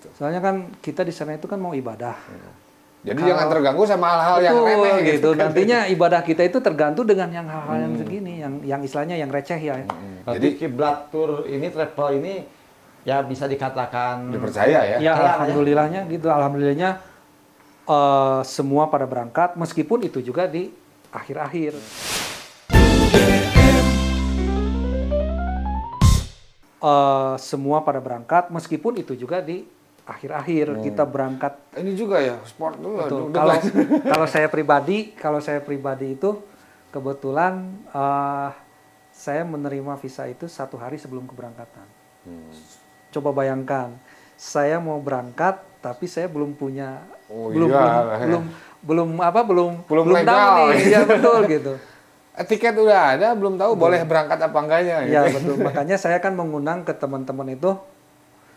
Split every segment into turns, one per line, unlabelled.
gitu.
Soalnya kan kita di sana itu kan mau ibadah.
Jadi jangan terganggu sama hal-hal yang remeh
gitu.
kan.
Nantinya ibadah kita itu tergantung dengan yang hal-hal yang segini, yang istilahnya yang receh ya.
Jadi kiblat tour ini, travel ini ya bisa dikatakan
dipercaya ya.
Ya alhamdulillahnya gitu. Alhamdulillahnya semua pada berangkat, meskipun itu juga di akhir-akhir. Semua pada berangkat, meskipun itu juga di akhir-akhir kita berangkat.
Ini juga ya sport dulu.
Betul. Kalau saya pribadi itu kebetulan saya menerima visa itu 1 hari sebelum keberangkatan. Coba bayangkan, saya mau berangkat tapi saya belum punya belum tahu nih. Ya betul gitu.
Tiket udah ada, belum tahu boleh berangkat apa enggaknya.
Ya
gitu.
betul. Makanya saya kan mengundang ke teman-teman itu,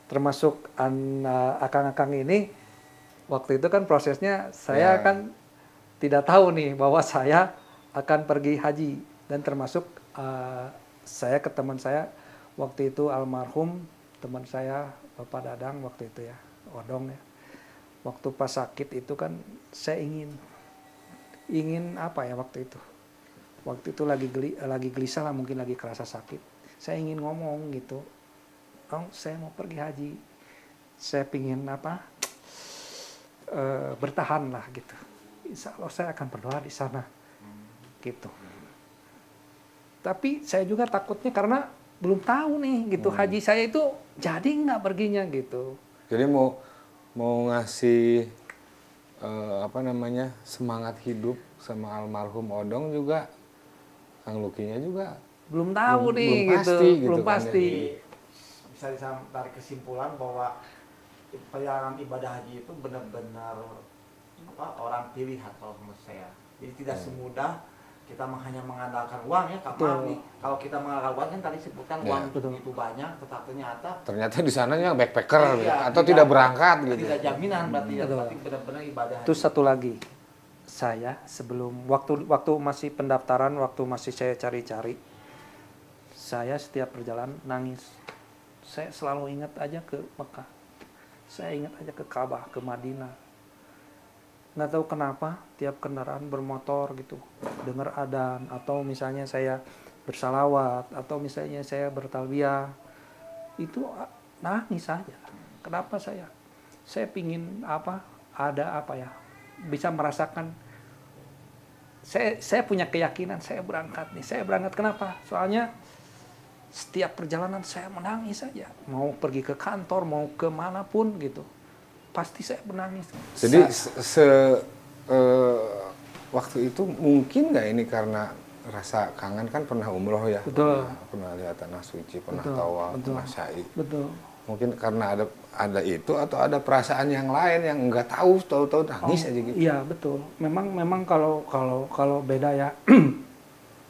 termasuk akang-akang ini. Waktu itu kan prosesnya saya kan tidak tahu nih bahwa saya akan pergi haji, dan termasuk saya ke teman saya waktu itu, almarhum teman saya Bapak Dadang waktu itu ya, Odong ya. Waktu pas sakit itu kan saya ingin apa ya waktu itu. Waktu itu lagi gelisah lah, mungkin lagi kerasa sakit. Saya ingin ngomong gitu, saya mau pergi haji. Saya pingin bertahan lah gitu. Insya Allah saya akan berdoa di sana, gitu. Tapi saya juga takutnya karena belum tahu nih gitu, haji saya itu jadi nggak perginya gitu.
Jadi mau ngasih semangat hidup sama almarhum Odong juga, Kang Lukinya juga
belum tahu belum pasti.
Bisa ditarik kesimpulan bahwa perjalanan ibadah haji itu benar-benar orang pilihan kalau menurut saya. Jadi tidak semudah kita hanya mengandalkan uang ya, maaf nih. Kalau kita mengandalkan uang kan tadi sebutkan uang itu banyak, tetapi ternyata
di sananya backpacker atau
tidak
berangkat gitu.
Tidak jaminan berarti benar-benar ibadah.
Terus satu lagi, saya sebelum waktu masih pendaftaran, waktu masih saya cari-cari, saya setiap perjalanan nangis. Saya selalu ingat aja ke Mekah. Saya ingat aja ke Ka'bah, ke Madinah. Nggak tahu kenapa tiap kendaraan bermotor gitu, dengar adzan, atau misalnya saya bersalawat, atau misalnya saya bertalbiyah, itu nangis saja. Kenapa saya pingin bisa merasakan. Saya punya keyakinan saya berangkat nih. Saya berangkat kenapa? Soalnya setiap perjalanan saya menangis saja. Mau pergi ke kantor, mau kemanapun gitu, pasti saya menangis.
Jadi waktu itu mungkin nggak ini karena rasa kangen, kan pernah umroh ya, pernah lihat tanah suci, pernah tawaf, pernah sa'i.
Betul.
Mungkin karena ada itu, atau ada perasaan yang lain yang nggak tahu nangis aja gitu.
Iya betul. Memang kalau beda ya.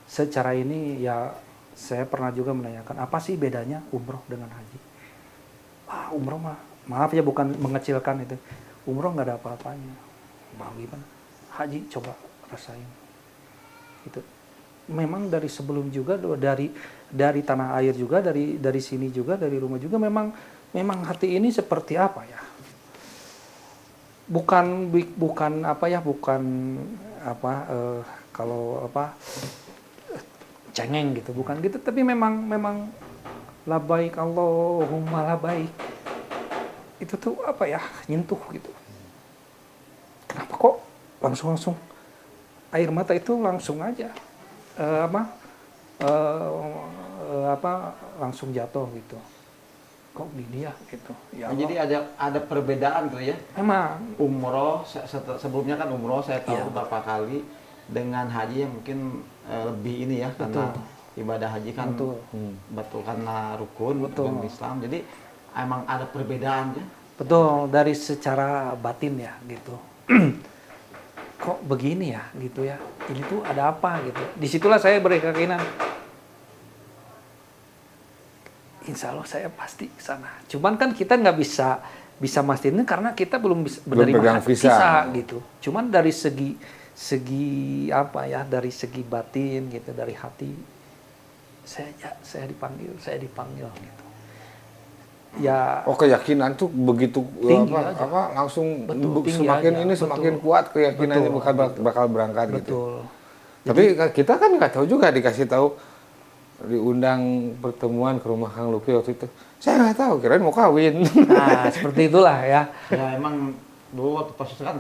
Secara ini ya, saya pernah juga menanyakan apa sih bedanya umroh dengan haji. Umroh mah, maaf ya bukan mengecilkan itu, umroh nggak ada apa-apanya. Mau gimana? Haji coba rasain. Itu memang dari sebelum juga, dari tanah air juga, dari sini juga, dari rumah juga, memang hati ini seperti apa ya? Cengeng gitu, bukan gitu, tapi memang labaik Allahumma labaik. Itu tuh nyentuh gitu. Kenapa kok langsung air mata itu langsung aja langsung jatuh gitu. Kok gini ya gitu. Ya
jadi ada perbedaan tuh ya.
Emang
umroh sebelumnya kan umroh saya tahu beberapa kali, dengan haji yang mungkin lebih ini ya, karena ibadah haji kan betul karena rukun Islam. Jadi emang ada perbedaan ya.
Betul, dari secara batin ya gitu. Kok begini ya gitu ya. Ini tuh ada apa gitu. Disitulah saya berkeyakinan, insya Allah saya pasti ke sana. Cuman kan kita nggak bisa mastiin karena kita belum menerima visa gitu. Cuman dari segi dari segi batin gitu, dari hati saya dipanggil gitu. ya.
Oh, keyakinan tuh begitu
Tinggi aja.
langsung
Tinggi
semakin
aja.
ini semakin kuat keyakinannya bakal berangkat gitu.
Betul.
Tapi kita kan nggak tahu juga, dikasih tahu diundang pertemuan ke rumah Kang Luki waktu itu. Saya nggak tahu, kirain mau kawin.
Nah, seperti itulah ya.
Ya emang dulu waktu proses kan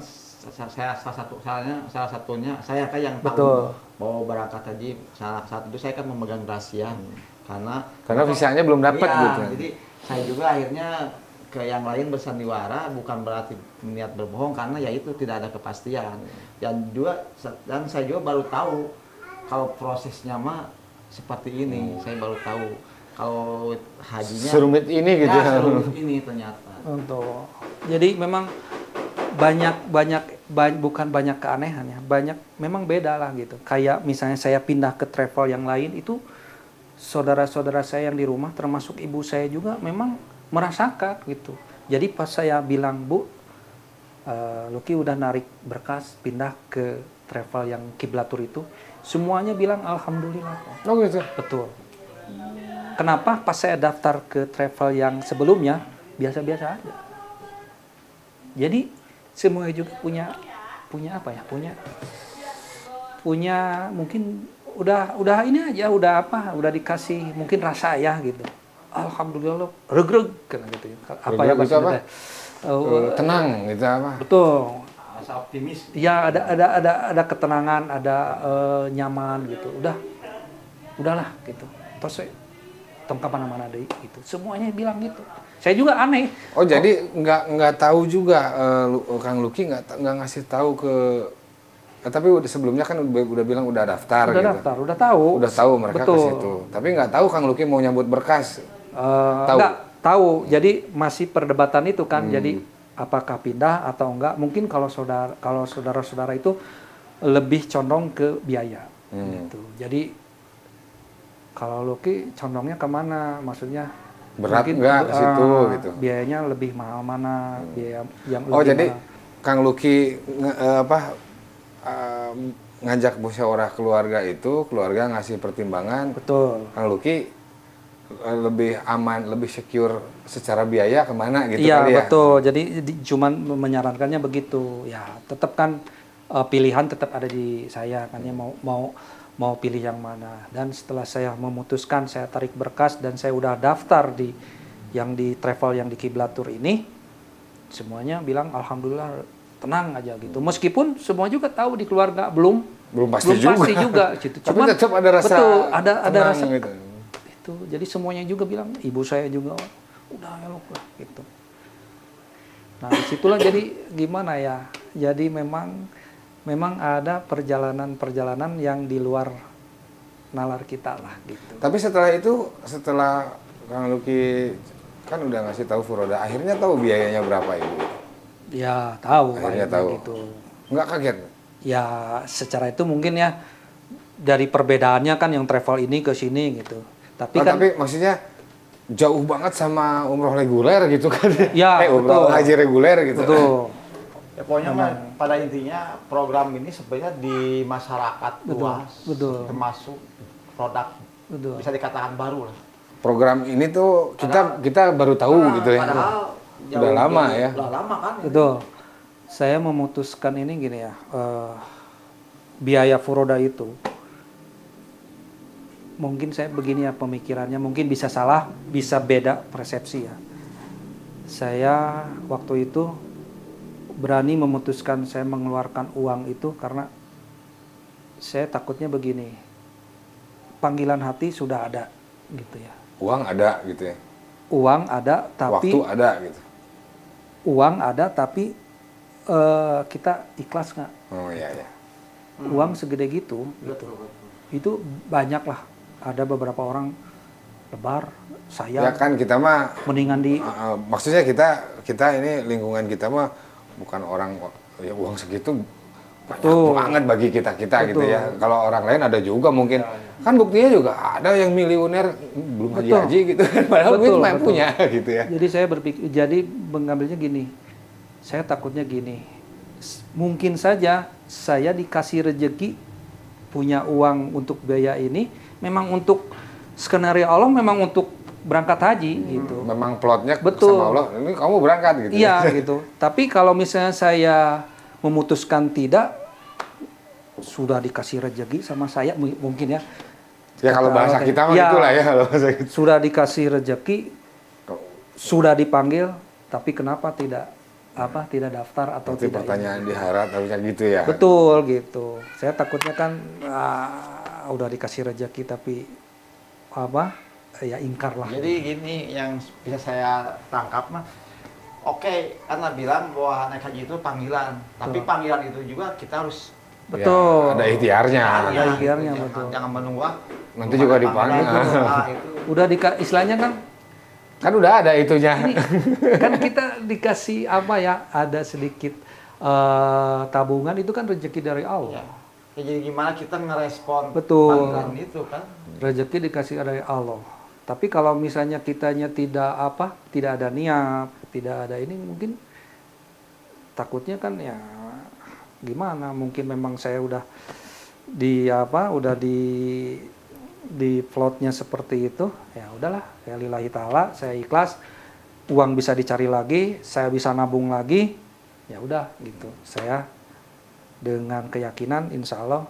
saya salah satunya saya kan yang
Betul.
tahu bahwa berangkat haji salah satu itu saya kan memegang rahasia karena
visanya belum dapat
iya,
gitu.
Jadi saya juga akhirnya ke yang lain bersandiwara, bukan berarti niat berbohong karena ya itu tidak ada kepastian. Dan saya juga baru tahu kalau prosesnya mah seperti ini. Saya baru tahu kalau hajinya
serumit ini gitu.
Ya, serumit ini ternyata.
Untuk jadi memang bukan banyak keanehan ya, banyak memang beda lah gitu. Kayak misalnya saya pindah ke travel yang lain itu saudara-saudara saya yang di rumah termasuk ibu saya juga memang merasakan gitu. Jadi pas saya bilang, Bu, Luki udah narik berkas pindah ke travel yang Kiblatur itu, semuanya bilang alhamdulillah.
Oh gitu.
Betul. Kenapa pas saya daftar ke travel yang sebelumnya biasa-biasa aja. Jadi semuanya juga punya apa ya? Punya mungkin udah ini aja, udah dikasih mungkin rasa ya gitu. Alhamdulillah regreg kan gitu. Apa ya
gitu apa?
Tenang
gitu apa?
Betul.
Rasa optimis.
Ya ada ketenangan, ada nyaman gitu. Udahlah gitu. Terus tong kemana-mana deh gitu. Semuanya bilang gitu. Saya juga aneh.
Oh jadi nggak tahu juga Kang Luki nggak ngasih tahu ke tapi sebelumnya kan udah bilang udah daftar
udah
gitu.
Daftar, udah tahu.
Udah tahu mereka
Betul.
ke situ. Tapi nggak tahu Kang Luki mau nyambut berkas. Tahu.
Nggak tahu. Jadi masih perdebatan itu kan. Jadi apakah pindah atau enggak? Mungkin kalau saudara-saudara itu lebih condong ke biaya. Gitu. Jadi kalau Luki condongnya kemana? Maksudnya
berat nggak ke situ gitu.
Biayanya lebih mahal mana? Biaya yang
Oh
lebih
jadi
mahal.
Kang Luki ngajak musyawarah keluarga itu, keluarga ngasih pertimbangan.
Betul.
Kang Luki lebih aman, lebih secure secara biaya kemana gitu
iya,
kali ya?
Betul. Jadi cuman menyarankannya begitu. Ya tetap kan pilihan tetap ada di saya kan ya mau pilih yang mana. Dan setelah saya memutuskan, saya tarik berkas dan saya udah daftar di travel yang di Kiblatur ini, semuanya bilang alhamdulillah tenang aja gitu. Meskipun semua juga tahu di keluarga belum
pasti juga
gitu.
Tapi tetap ada rasa
betul, ada rasa
gitu.
Itu. Jadi semuanya juga bilang, ibu saya juga udah elok lah gitu. Nah, disitulah jadi gimana ya? Jadi memang ada perjalanan yang di luar nalar kita lah gitu.
Tapi setelah Kang Luki kan udah ngasih tahu Furoda, akhirnya tahu biayanya berapa Ibu?
Ya tahu.
Akhirnya tahu.
Gitu.
Nggak kaget?
Ya secara itu mungkin ya dari perbedaannya kan yang travel ini ke sini gitu. Tapi
maksudnya jauh banget sama umroh reguler gitu kan?
Ya,
umroh haji reguler gitu.
Betul.
Ya, pokoknya pada intinya program ini sebenarnya di masyarakat luas, termasuk produk, bisa dikatakan baru lah.
Program ini tuh kita baru tahu gitu ya. Udah lama ya.
Udah lama kan.
Betul. Saya memutuskan ini gini ya, biaya Furoda itu, mungkin saya begini ya pemikirannya, mungkin bisa salah, bisa beda persepsi ya. Saya waktu itu berani memutuskan saya mengeluarkan uang itu karena saya takutnya begini, panggilan hati sudah ada gitu ya.
Uang ada gitu ya.
Uang ada tapi
waktu ada gitu.
Uang ada tapi kita ikhlas nggak?
Oh iya ya.
Uang segede gitu, itu banyak lah. Ada beberapa orang lebar, saya.
Ya kan kita mah
mendingan di.
Maksudnya kita ini lingkungan kita mah bukan orang ya uang segitu banyak banget bagi kita gitu ya. Kalau orang lain ada juga mungkin. Kan buktinya juga ada yang miliuner belum haji gitu kan. Padahal duit mah punya gitu ya.
Jadi saya mengambilnya gini. Saya takutnya gini. Mungkin saja saya dikasih rezeki punya uang untuk biaya ini memang untuk skenario Allah, memang untuk berangkat haji gitu.
Memang plotnya
Betul.
sama Allah, ini kamu berangkat gitu.
Iya gitu. Tapi kalau misalnya saya memutuskan tidak, sudah dikasih rezeki sama saya mungkin ya.
Ya kalau bahasa kita mah itulah ya kalau bahasa kita.
Sudah dikasih rezeki, sudah dipanggil, tapi kenapa tidak daftar atau
Itu
tidak?
pertanyaan diharap harusnya gitu ya.
Betul gitu. Saya takutnya kan udah dikasih rezeki tapi ya ingkar lah.
Jadi gini yang bisa saya tangkap mah, oke, Anda bilang bahwa naik haji itu panggilan, tapi panggilan itu juga kita harus
Betul.
Ya, ada ikhtiarnya.
Ada ikhtiarnya,
jangan,
betul.
jangan menunggu
Nanti juga dipanggil.
itu.
Udah istilahnya
Kan udah ada itunya.
ini, kan kita dikasih ada sedikit tabungan, itu kan rezeki dari Allah.
Ya, jadi gimana kita ngerespon
Betul.
panggilan itu kan?
Rezeki dikasih dari Allah. Tapi kalau misalnya kitanya tidak ada niat, tidak ada ini, mungkin takutnya kan ya gimana? Mungkin memang saya udah di plotnya seperti itu, ya udahlah, ya lillahi ta'ala, saya ikhlas, uang bisa dicari lagi, saya bisa nabung lagi, ya udah gitu. Saya dengan keyakinan insya Allah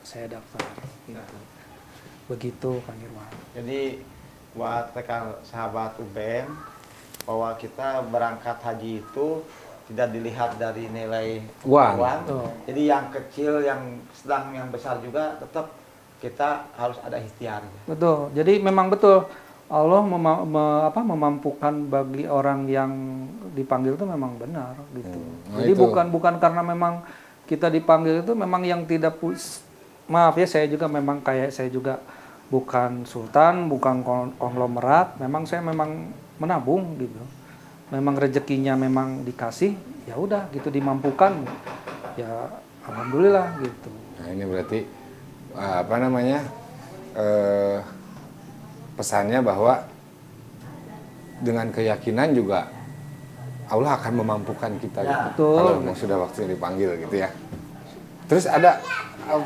saya daftar gitu. Begitu Kang Irwan.
Jadi buat rekan sahabat UBM, bahwa kita berangkat haji itu tidak dilihat dari nilai
Uang.
Jadi yang kecil, yang sedang, yang besar juga tetap kita harus ada ikhtiar.
Betul. Jadi memang betul Allah memampukan bagi orang yang dipanggil itu memang benar gitu.
Nah,
Jadi
itu.
bukan karena memang kita dipanggil itu memang yang tidak maaf ya, saya juga memang kayak saya juga bukan sultan, bukan konglomerat, memang saya memang menabung gitu. Memang rezekinya memang dikasih, ya udah gitu, dimampukan. Ya alhamdulillah gitu.
Nah, ini berarti pesannya bahwa dengan keyakinan juga Allah akan memampukan kita gitu.
Betul.
Kalau memang sudah waktunya dipanggil gitu ya. Terus ada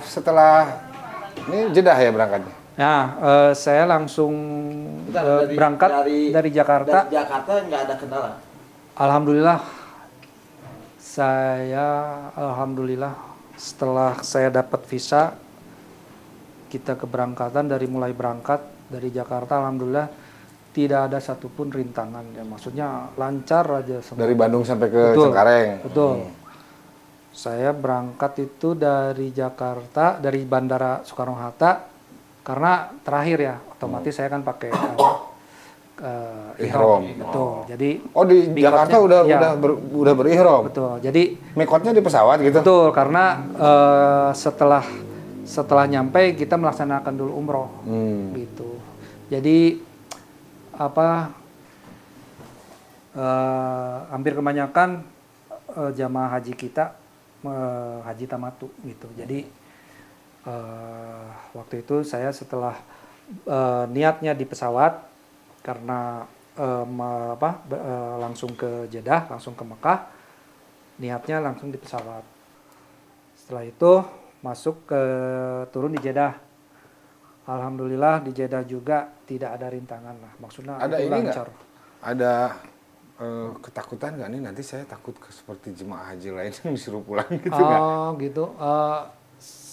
setelah ini Jeddah ya berangkatnya.
Nah, saya langsung berangkat dari Jakarta.
Dari Jakarta nggak ada kendala.
Alhamdulillah, setelah saya dapat visa, kita keberangkatan mulai berangkat dari Jakarta, alhamdulillah tidak ada satupun rintangan. Ya, maksudnya lancar aja semua.
Dari Bandung sampai ke
Betul,
Cengkareng.
Betul. Saya berangkat itu dari Jakarta, dari Bandara Soekarno-Hatta, karena terakhir ya, otomatis saya kan pakai
ihram.
Betul. Jadi
di Jakarta udah berihram.
Betul. Jadi
Mikotnya di pesawat gitu.
betul, karena setelah nyampe kita melaksanakan dulu umroh gitu. Jadi hampir kebanyakan jamaah haji kita haji tamatu gitu. Jadi waktu itu saya setelah niatnya di pesawat karena langsung ke Jeddah, langsung ke Mekah, niatnya langsung di pesawat. Setelah itu turun di Jeddah. Alhamdulillah di Jeddah juga tidak ada rintangan lah. Maksudnya
ada
itu
ini
lancar.
Ada ketakutan nggak nih, nanti saya takut seperti jemaah haji lain yang disuruh pulang gitu nggak?
Oh gitu.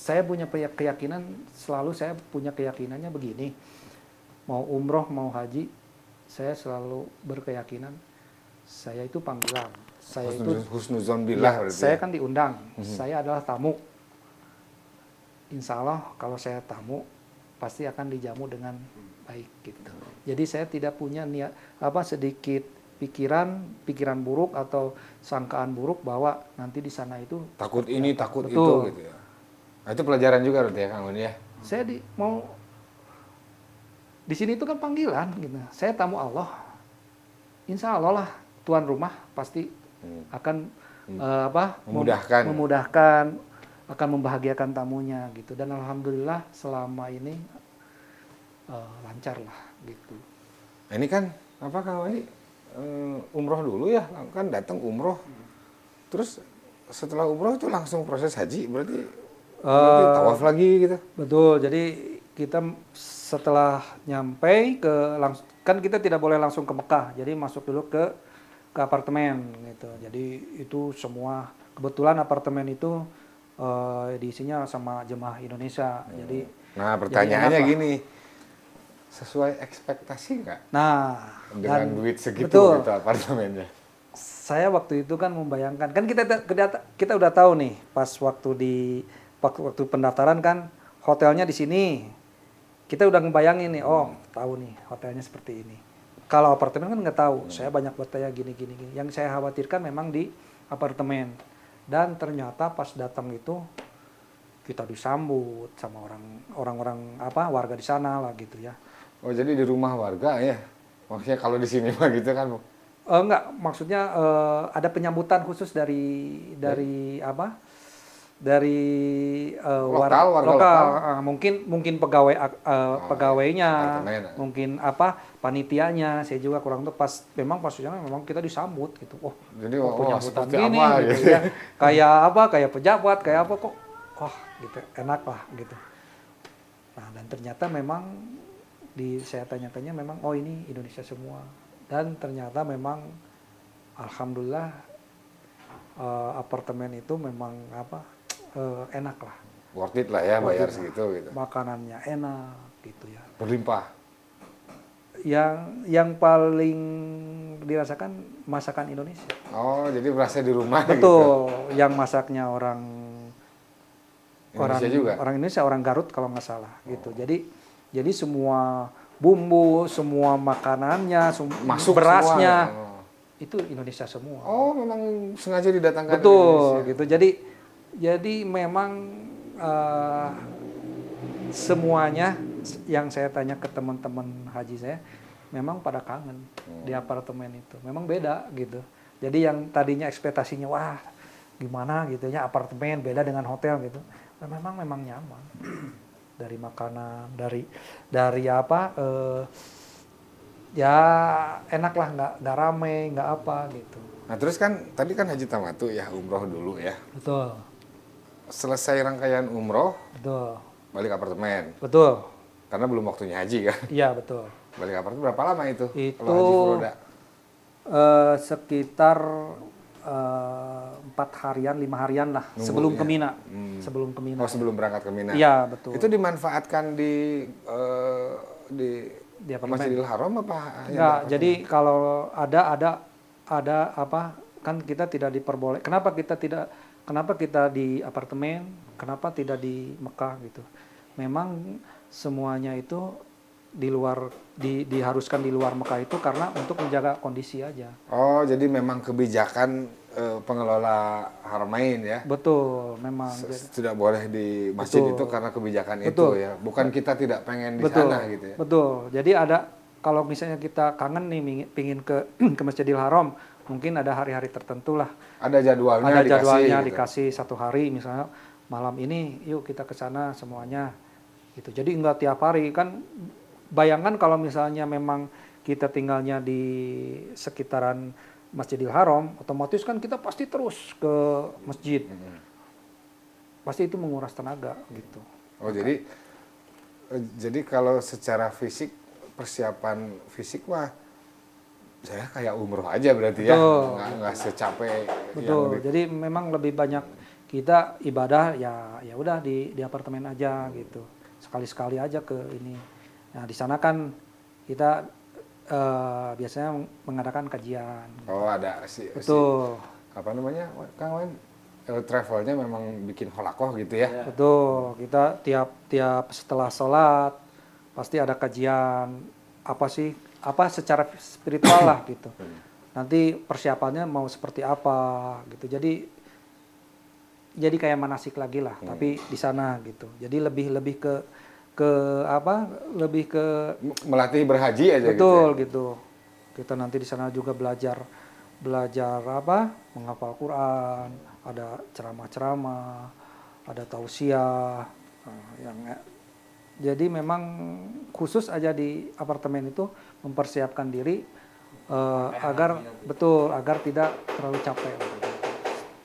Saya punya keyakinan, selalu saya punya keyakinannya begini. Mau umroh, mau haji, saya selalu berkeyakinan saya itu panggilan. Saya
Husnuzon billah.
Saya kan diundang. Saya adalah tamu. Insya Allah kalau saya tamu pasti akan dijamu dengan baik gitu. Jadi saya tidak punya niat sedikit pikiran buruk atau sangkaan buruk bahwa nanti di sana itu
takut ini, takut
betul.
itu gitu ya. Nah, itu pelajaran juga berarti ya Kang Gun ya.
Saya di sini itu kan panggilan gitu. Saya tamu Allah. Insya Allah lah tuan rumah pasti akan memudahkan, akan membahagiakan tamunya gitu. Dan alhamdulillah selama ini lancar lah gitu.
Nah, ini kan Kang Wani umroh dulu ya, kan datang umroh. Terus setelah umroh itu langsung proses haji, berarti tawaf lagi gitu.
Betul. Jadi kita setelah nyampe kan kita tidak boleh langsung ke Mekah, jadi masuk dulu ke apartemen gitu. Jadi itu semua kebetulan apartemen itu diisinya sama jemaah Indonesia. Jadi
Nah,
jadi
pertanyaannya
enak lah.
gini, sesuai ekspektasi nggak
Nah,
dengan
dan
duit segitu
betul.
gitu apartemennya?
Saya waktu itu kan membayangkan, kan kita udah tahu nih pas waktu pendaftaran kan hotelnya di sini. Kita udah ngebayangin nih, oh tahu nih hotelnya seperti ini. Kalau apartemen kan nggak tahu. Saya banyak bertanya gini gini gini. Yang saya khawatirkan memang di apartemen. Dan ternyata pas datang itu kita disambut sama orang-orang warga di sana lah gitu ya.
Oh, jadi di rumah warga ya? Maksudnya kalau di sini mah gitu kan?
Enggak, maksudnya ada penyambutan khusus dari apa? Dari
Lokal, warga
lokal.
lokal.
Mungkin pegawainya,
apartemen.
mungkin panitianya. Saya juga kurang tahu. Memang pas sana memang kita disambut gitu. Oh,
Jadi
kok penyambutan
seperti
gini
apa
gitu
gitu.
ya. Kayak apa? Kayak pejabat, kayak apa kok? Wah, gitu. Enak lah gitu. Nah, dan ternyata memang saya tanya-tanya memang oh ini Indonesia semua. Dan ternyata memang alhamdulillah apartemen itu memang enak lah.
Worth it lah ya bayar
Worth it
segitu gitu.
Makanannya enak gitu ya.
Berlimpah.
Yang paling dirasakan masakan Indonesia.
Oh, jadi berasa di rumah gitu.
Betul, yang masaknya orang Indonesia, orang Garut kalau nggak salah gitu. Jadi semua bumbu, semua makanannya,
Masuk
berasnya
semua.
itu Indonesia semua.
Oh, memang sengaja didatangkan dari
Betul,
Indonesia.
gitu. Jadi memang semuanya yang saya tanya ke teman-teman haji saya, memang pada kangen di apartemen itu. Memang beda gitu. Jadi yang tadinya ekspektasinya wah gimana gitu ya apartemen beda dengan hotel gitu. Nah, memang nyaman. Dari makanan, dari apa ya enak lah, nggak rame, nggak apa gitu.
Nah, terus kan tadi kan Haji Tamatu ya umroh dulu ya.
Betul.
Selesai rangkaian umroh,
Betul.
balik apartemen.
Betul.
Karena belum waktunya haji kan.
Iya, betul.
Balik apartemen berapa lama itu?
Itu
Kalau Haji Furoda?
sekitar 4 harian, 5 harian lah sebelum ke Mina. Sebelum ke Mina.
Oh, sebelum berangkat ke Mina.
Iya, betul.
Itu dimanfaatkan di
apartemen.
Masjidil Haram apa?
Enggak, jadi kalau ada apa kan kita tidak diperboleh. Kenapa kita di apartemen? Kenapa tidak di Mekah gitu? Memang semuanya itu diharuskan di luar Mekah itu karena untuk menjaga kondisi aja.
Oh, jadi memang kebijakan pengelola Haramain ya.
Betul, memang.
Tidak boleh di masjid itu karena kebijakan itu ya. Bukan kita tidak pengen di sana gitu ya.
Betul. Jadi kalau misalnya kita kangen nih pingin ke Masjidil Haram, mungkin ada hari-hari tertentu lah.
Ada jadwalnya
dikasih 1 hari misalnya malam ini yuk kita ke sana semuanya gitu. Jadi enggak tiap hari kan. Bayangkan kalau misalnya memang kita tinggalnya di sekitaran Masjidil Haram, otomatis kan kita pasti terus ke masjid. Pasti itu menguras tenaga gitu.
Oh, jadi kalau secara fisik, persiapan fisik mah saya kayak umroh aja berarti ya. Nggak secapek.
Betul. Jadi memang lebih banyak kita ibadah ya udah di apartemen aja gitu. Sekali-sekali aja ke ini. Nah, di sana kan kita biasanya mengadakan kajian.
Oh, ada
Betul.
Apa namanya, Kang Wan? Travelnya memang bikin holakoh gitu ya?
Betul. Kita tiap setelah sholat pasti ada kajian apa secara spiritual lah gitu. Nanti persiapannya mau seperti apa gitu. Jadi kayak manasik lagi lah, tapi di sana gitu. Jadi lebih ke
melatih berhaji aja.
Betul gitu. Kita nanti di sana juga belajar menghafal Quran, ada ceramah-ceramah, ada tausiah. Jadi memang khusus aja di apartemen itu mempersiapkan diri agar tidak terlalu capek.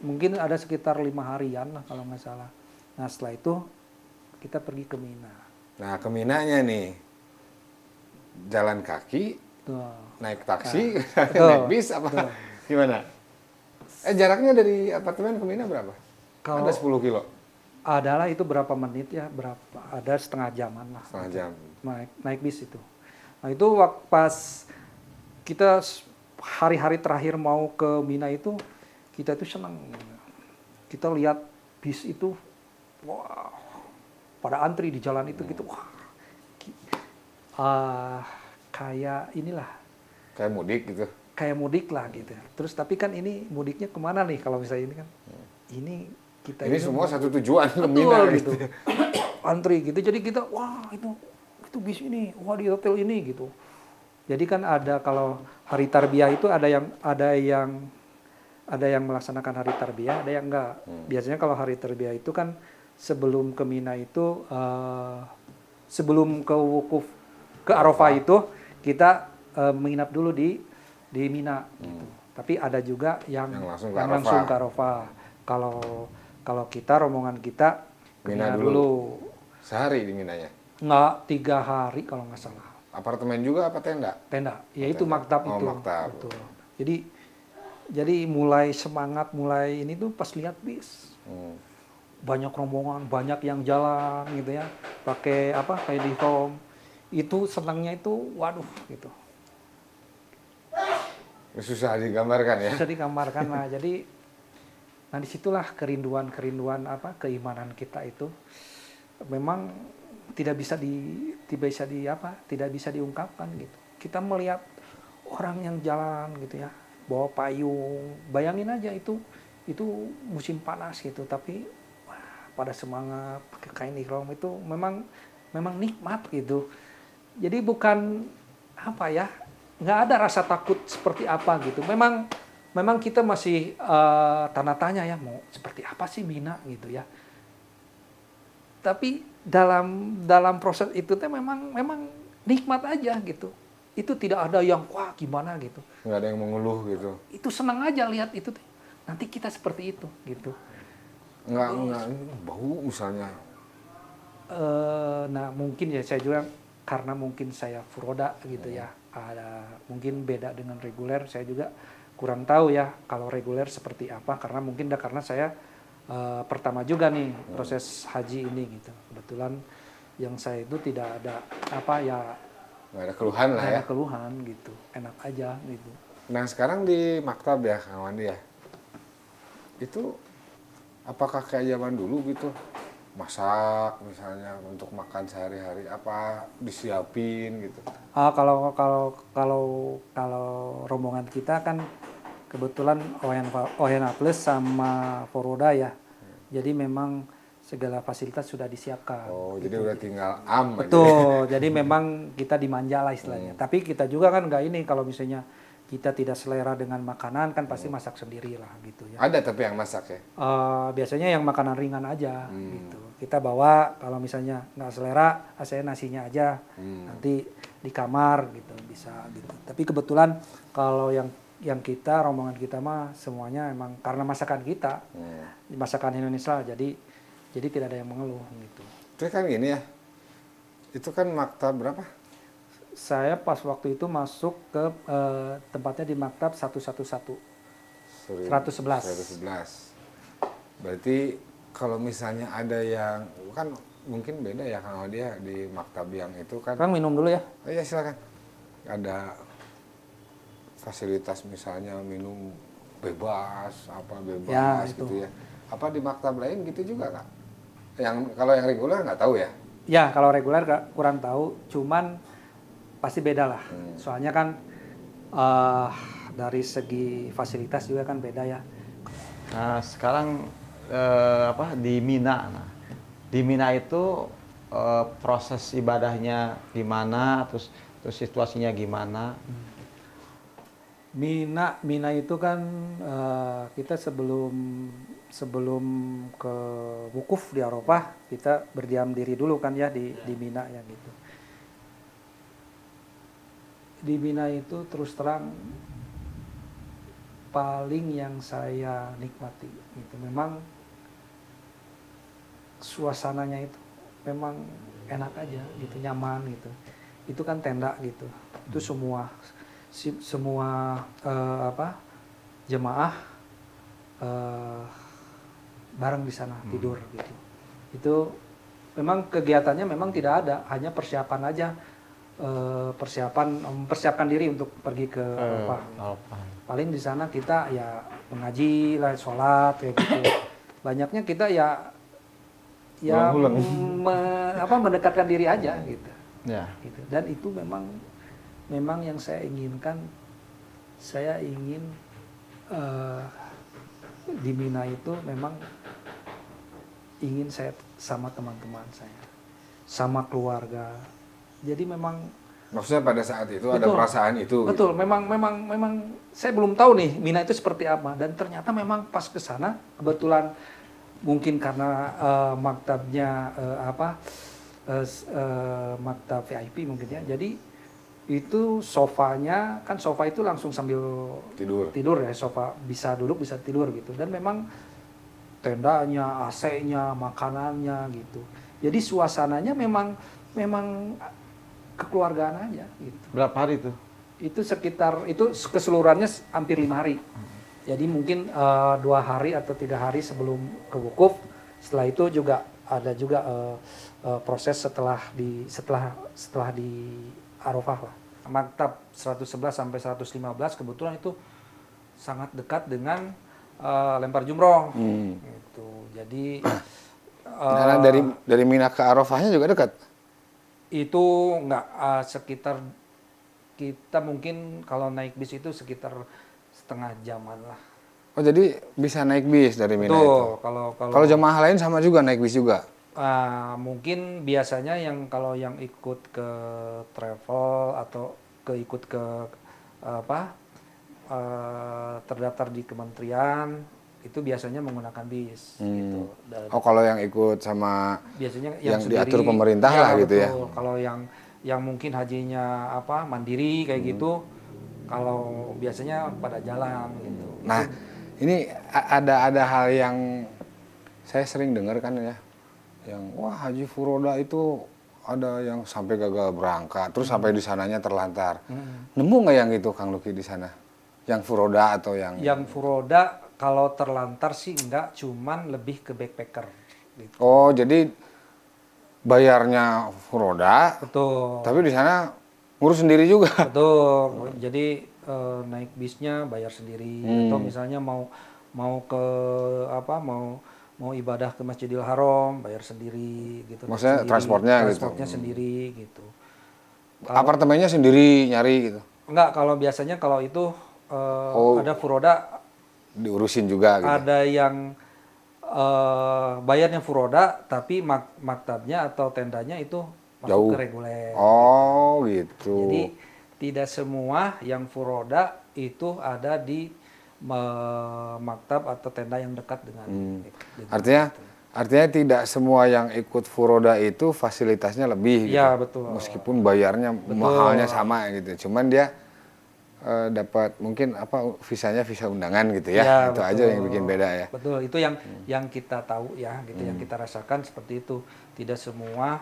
Mungkin ada sekitar 5 harian lah kalau nggak salah. Nah, setelah itu kita pergi ke Mina.
Nah, ke Minanya nih, jalan kaki
Tuh.
Naik taksi,
betul,
naik bis apa
betul.
gimana? Jaraknya dari apartemen ke Mina berapa?
Kalau
Ada 10 kilo,
adalah itu berapa menit ya, berapa ada setengah jaman lah.
setengah
gitu.
jam.
Naik bis itu. Nah itu pas kita hari-hari terakhir mau ke Mina itu kita itu senang. Kita lihat bis itu, wah, pada antri di jalan itu gitu, wah, kayak inilah,
Kayak mudik gitu.
kayak mudik lah gitu. Terus tapi kan ini mudiknya kemana nih kalau misalnya ini kan, ini kita
Ini semua satu tujuan ke
betul
Mina
gitu.
gitu.
Antri gitu. Jadi kita wah itu bis ini, wah di hotel ini gitu. Jadi kan ada kalau hari tarbiyah itu ada yang melaksanakan hari tarbiyah, ada yang enggak. Biasanya kalau hari tarbiyah itu kan sebelum ke Mina itu sebelum ke wukuf ke Arafah itu kita menginap dulu di Mina gitu. Tapi ada juga yang langsung ke Arafah. Kalau kita rombongan kita ke
Mina
dulu.
Sehari di Minanya?
Enggak, 3 hari kalau nggak salah.
Apartemen juga apa tenda?
Tenda, yaitu maktab
Oh,
itu.
maktab.
Betul. Jadi mulai semangat, mulai ini tuh pas lihat bis. Banyak rombongan, banyak yang jalan gitu ya. Pakai uniform. Itu senangnya itu, waduh gitu.
Susah digambarkan ya?
Bisa digambarkan lah. Jadi, nah disitulah kerinduan keimanan kita itu memang tidak bisa diungkapkan gitu. Kita melihat orang yang jalan gitu ya, bawa payung, bayangin aja itu musim panas gitu, tapi wah, pada semangat pakai kain ihram itu memang nikmat gitu. Jadi bukan nggak ada rasa takut seperti apa gitu. Memang kita masih tanda tanya ya, mau seperti apa sih Mina gitu ya. Tapi dalam proses itu teh memang nikmat aja gitu. Itu tidak ada yang wah gimana gitu.
Nggak ada yang mengeluh gitu.
Itu senang aja lihat itu teh. Nanti kita seperti itu gitu.
Nggak bau misalnya.
Nah mungkin ya saya juga karena mungkin saya furoda gitu ya. Ada mungkin beda dengan reguler. Saya juga kurang tahu ya kalau reguler seperti apa. Karena saya pertama juga nih proses haji ini gitu. Kebetulan yang saya itu tidak ada
Nggak ada keluhan lah ya.
Nggak ada keluhan gitu, enak aja gitu.
Nah sekarang di maktab ya Kang Wandi ya, itu apakah kayak zaman dulu gitu, masak misalnya untuk makan sehari-hari apa disiapin gitu?
Kalau rombongan kita kan kebetulan Ohen Plus sama Foroda ya. Jadi memang segala fasilitas sudah disiapkan.
Oh,
gitu.
jadi udah tinggal am aja.
Betul. Jadi memang kita dimanja lah istilahnya. Tapi kita juga kan nggak ini kalau misalnya kita tidak selera dengan makanan kan pasti masak sendiri lah gitu ya.
Ada tapi yang masak ya?
Biasanya yang makanan ringan aja gitu. Kita bawa kalau misalnya nggak selera, saya nasinya aja. Nanti di kamar gitu bisa gitu. Tapi kebetulan kalau yang rombongan kita mah semuanya emang karena masakan kita, masakan Indonesia, jadi tidak ada yang mengeluh gitu.
Itu kan gini ya, itu kan maktab berapa?
Saya pas waktu itu masuk ke tempatnya di maktab 111.
Berarti kalau misalnya ada yang, kan mungkin beda ya kalau dia di maktab yang itu kan.
Kang minum dulu ya.
Oh iya silakan. Ada fasilitas misalnya minum bebas
ya,
gitu ya. Apa di maktab lain gitu juga Kak? Kalau yang reguler nggak tahu ya?
Ya kalau reguler kurang tahu, cuman pasti beda lah. Soalnya kan dari segi fasilitas juga kan beda ya.
Nah sekarang di Mina. Nah, di Mina itu proses ibadahnya gimana, terus situasinya gimana?
Mina itu kan kita sebelum ke wukuf di Arafah kita berdiam diri dulu kan ya di Mina ya gitu. Di Mina itu terus terang paling yang saya nikmati gitu. Memang suasananya itu memang enak aja gitu, nyaman gitu. itu kan tenda gitu. Itu semua jemaah bareng di sana tidur gitu. Itu memang kegiatannya memang tidak ada, hanya persiapan aja, mempersiapkan diri untuk pergi ke Arafah. Paling di sana kita ya mengaji lah, sholat kayak gitu. Banyaknya kita ya mendekatkan diri aja gitu.
Ya.
Gitu. Dan itu memang yang saya inginkan. Saya ingin di Mina itu memang ingin saya sama teman-teman saya, sama keluarga. Jadi memang
Maksudnya pada saat itu ada
betul,
perasaan itu.
betul.
Gitu.
Memang saya belum tahu nih Mina itu seperti apa, dan ternyata memang pas ke sana kebetulan mungkin karena maktabnya maktab VIP mungkin ya. Jadi itu sofanya kan, sofa itu langsung sambil tidur ya, sofa bisa duduk bisa tidur gitu, dan memang tendanya, AC-nya, makanannya gitu. Jadi suasananya memang kekeluargaan aja gitu.
Berapa hari itu?
Itu sekitar itu keseluruhannya hampir 5 hari. Jadi mungkin 2 hari atau 3 hari sebelum ke wukuf. Setelah itu juga ada juga proses setelah di Arafah lah. Maktab 111 sampai 115 kebetulan itu sangat dekat dengan lempar jumroh. Gitu. Jadi
Karena dari Mina ke Arafahnya juga dekat.
itu enggak, sekitar kita mungkin kalau naik bis itu sekitar setengah jaman lah.
Oh jadi bisa naik bis dari Mina itu. Kalau jemaah lain sama juga naik bis juga.
Mungkin biasanya kalau yang ikut ke travel atau ikut ke terdaftar di kementerian itu biasanya menggunakan bis gitu. Dan
kalau yang ikut sama
biasanya
yang
sendiri,
diatur pemerintah lah gitu ya.
Kalau yang mungkin hajinya mandiri kayak gitu, kalau biasanya pada jalan gitu.
Nah, ini ada hal yang saya sering dengar kan ya, yang wah haji furoda itu ada yang sampai gagal berangkat, terus sampai di sananya terlantar. Nemu nggak yang itu Kang Luki di sana? Yang furoda atau yang?
Yang furoda kalau terlantar sih enggak, cuman lebih ke backpacker gitu.
Oh, jadi bayarnya furoda.
Betul.
Tapi di sana ngurus sendiri juga.
Betul. Jadi naik bisnya bayar sendiri, atau misalnya mau ke mau ibadah ke Masjidil Haram bayar sendiri gitu.
Maksudnya transportnya gitu.
Sendiri gitu.
Apartemennya sendiri nyari gitu.
Enggak, kalau biasanya kalau itu ada furoda
diurusin juga gitu.
Ada yang bayarnya furoda tapi maktabnya atau tendanya itu masuk
jauh
ke reguler.
Oh gitu.
Jadi tidak semua yang furoda itu ada di maktab atau tenda yang dekat dengan.
Artinya tidak semua yang ikut furoda itu fasilitasnya lebih.
Iya
gitu.
betul.
Meskipun bayarnya mahalnya sama gitu. Cuman dia dapat mungkin visanya visa undangan gitu ya.
Ya
itu
betul.
aja yang bikin beda ya.
Betul, itu yang kita tahu ya gitu, yang kita rasakan seperti itu. Tidak semua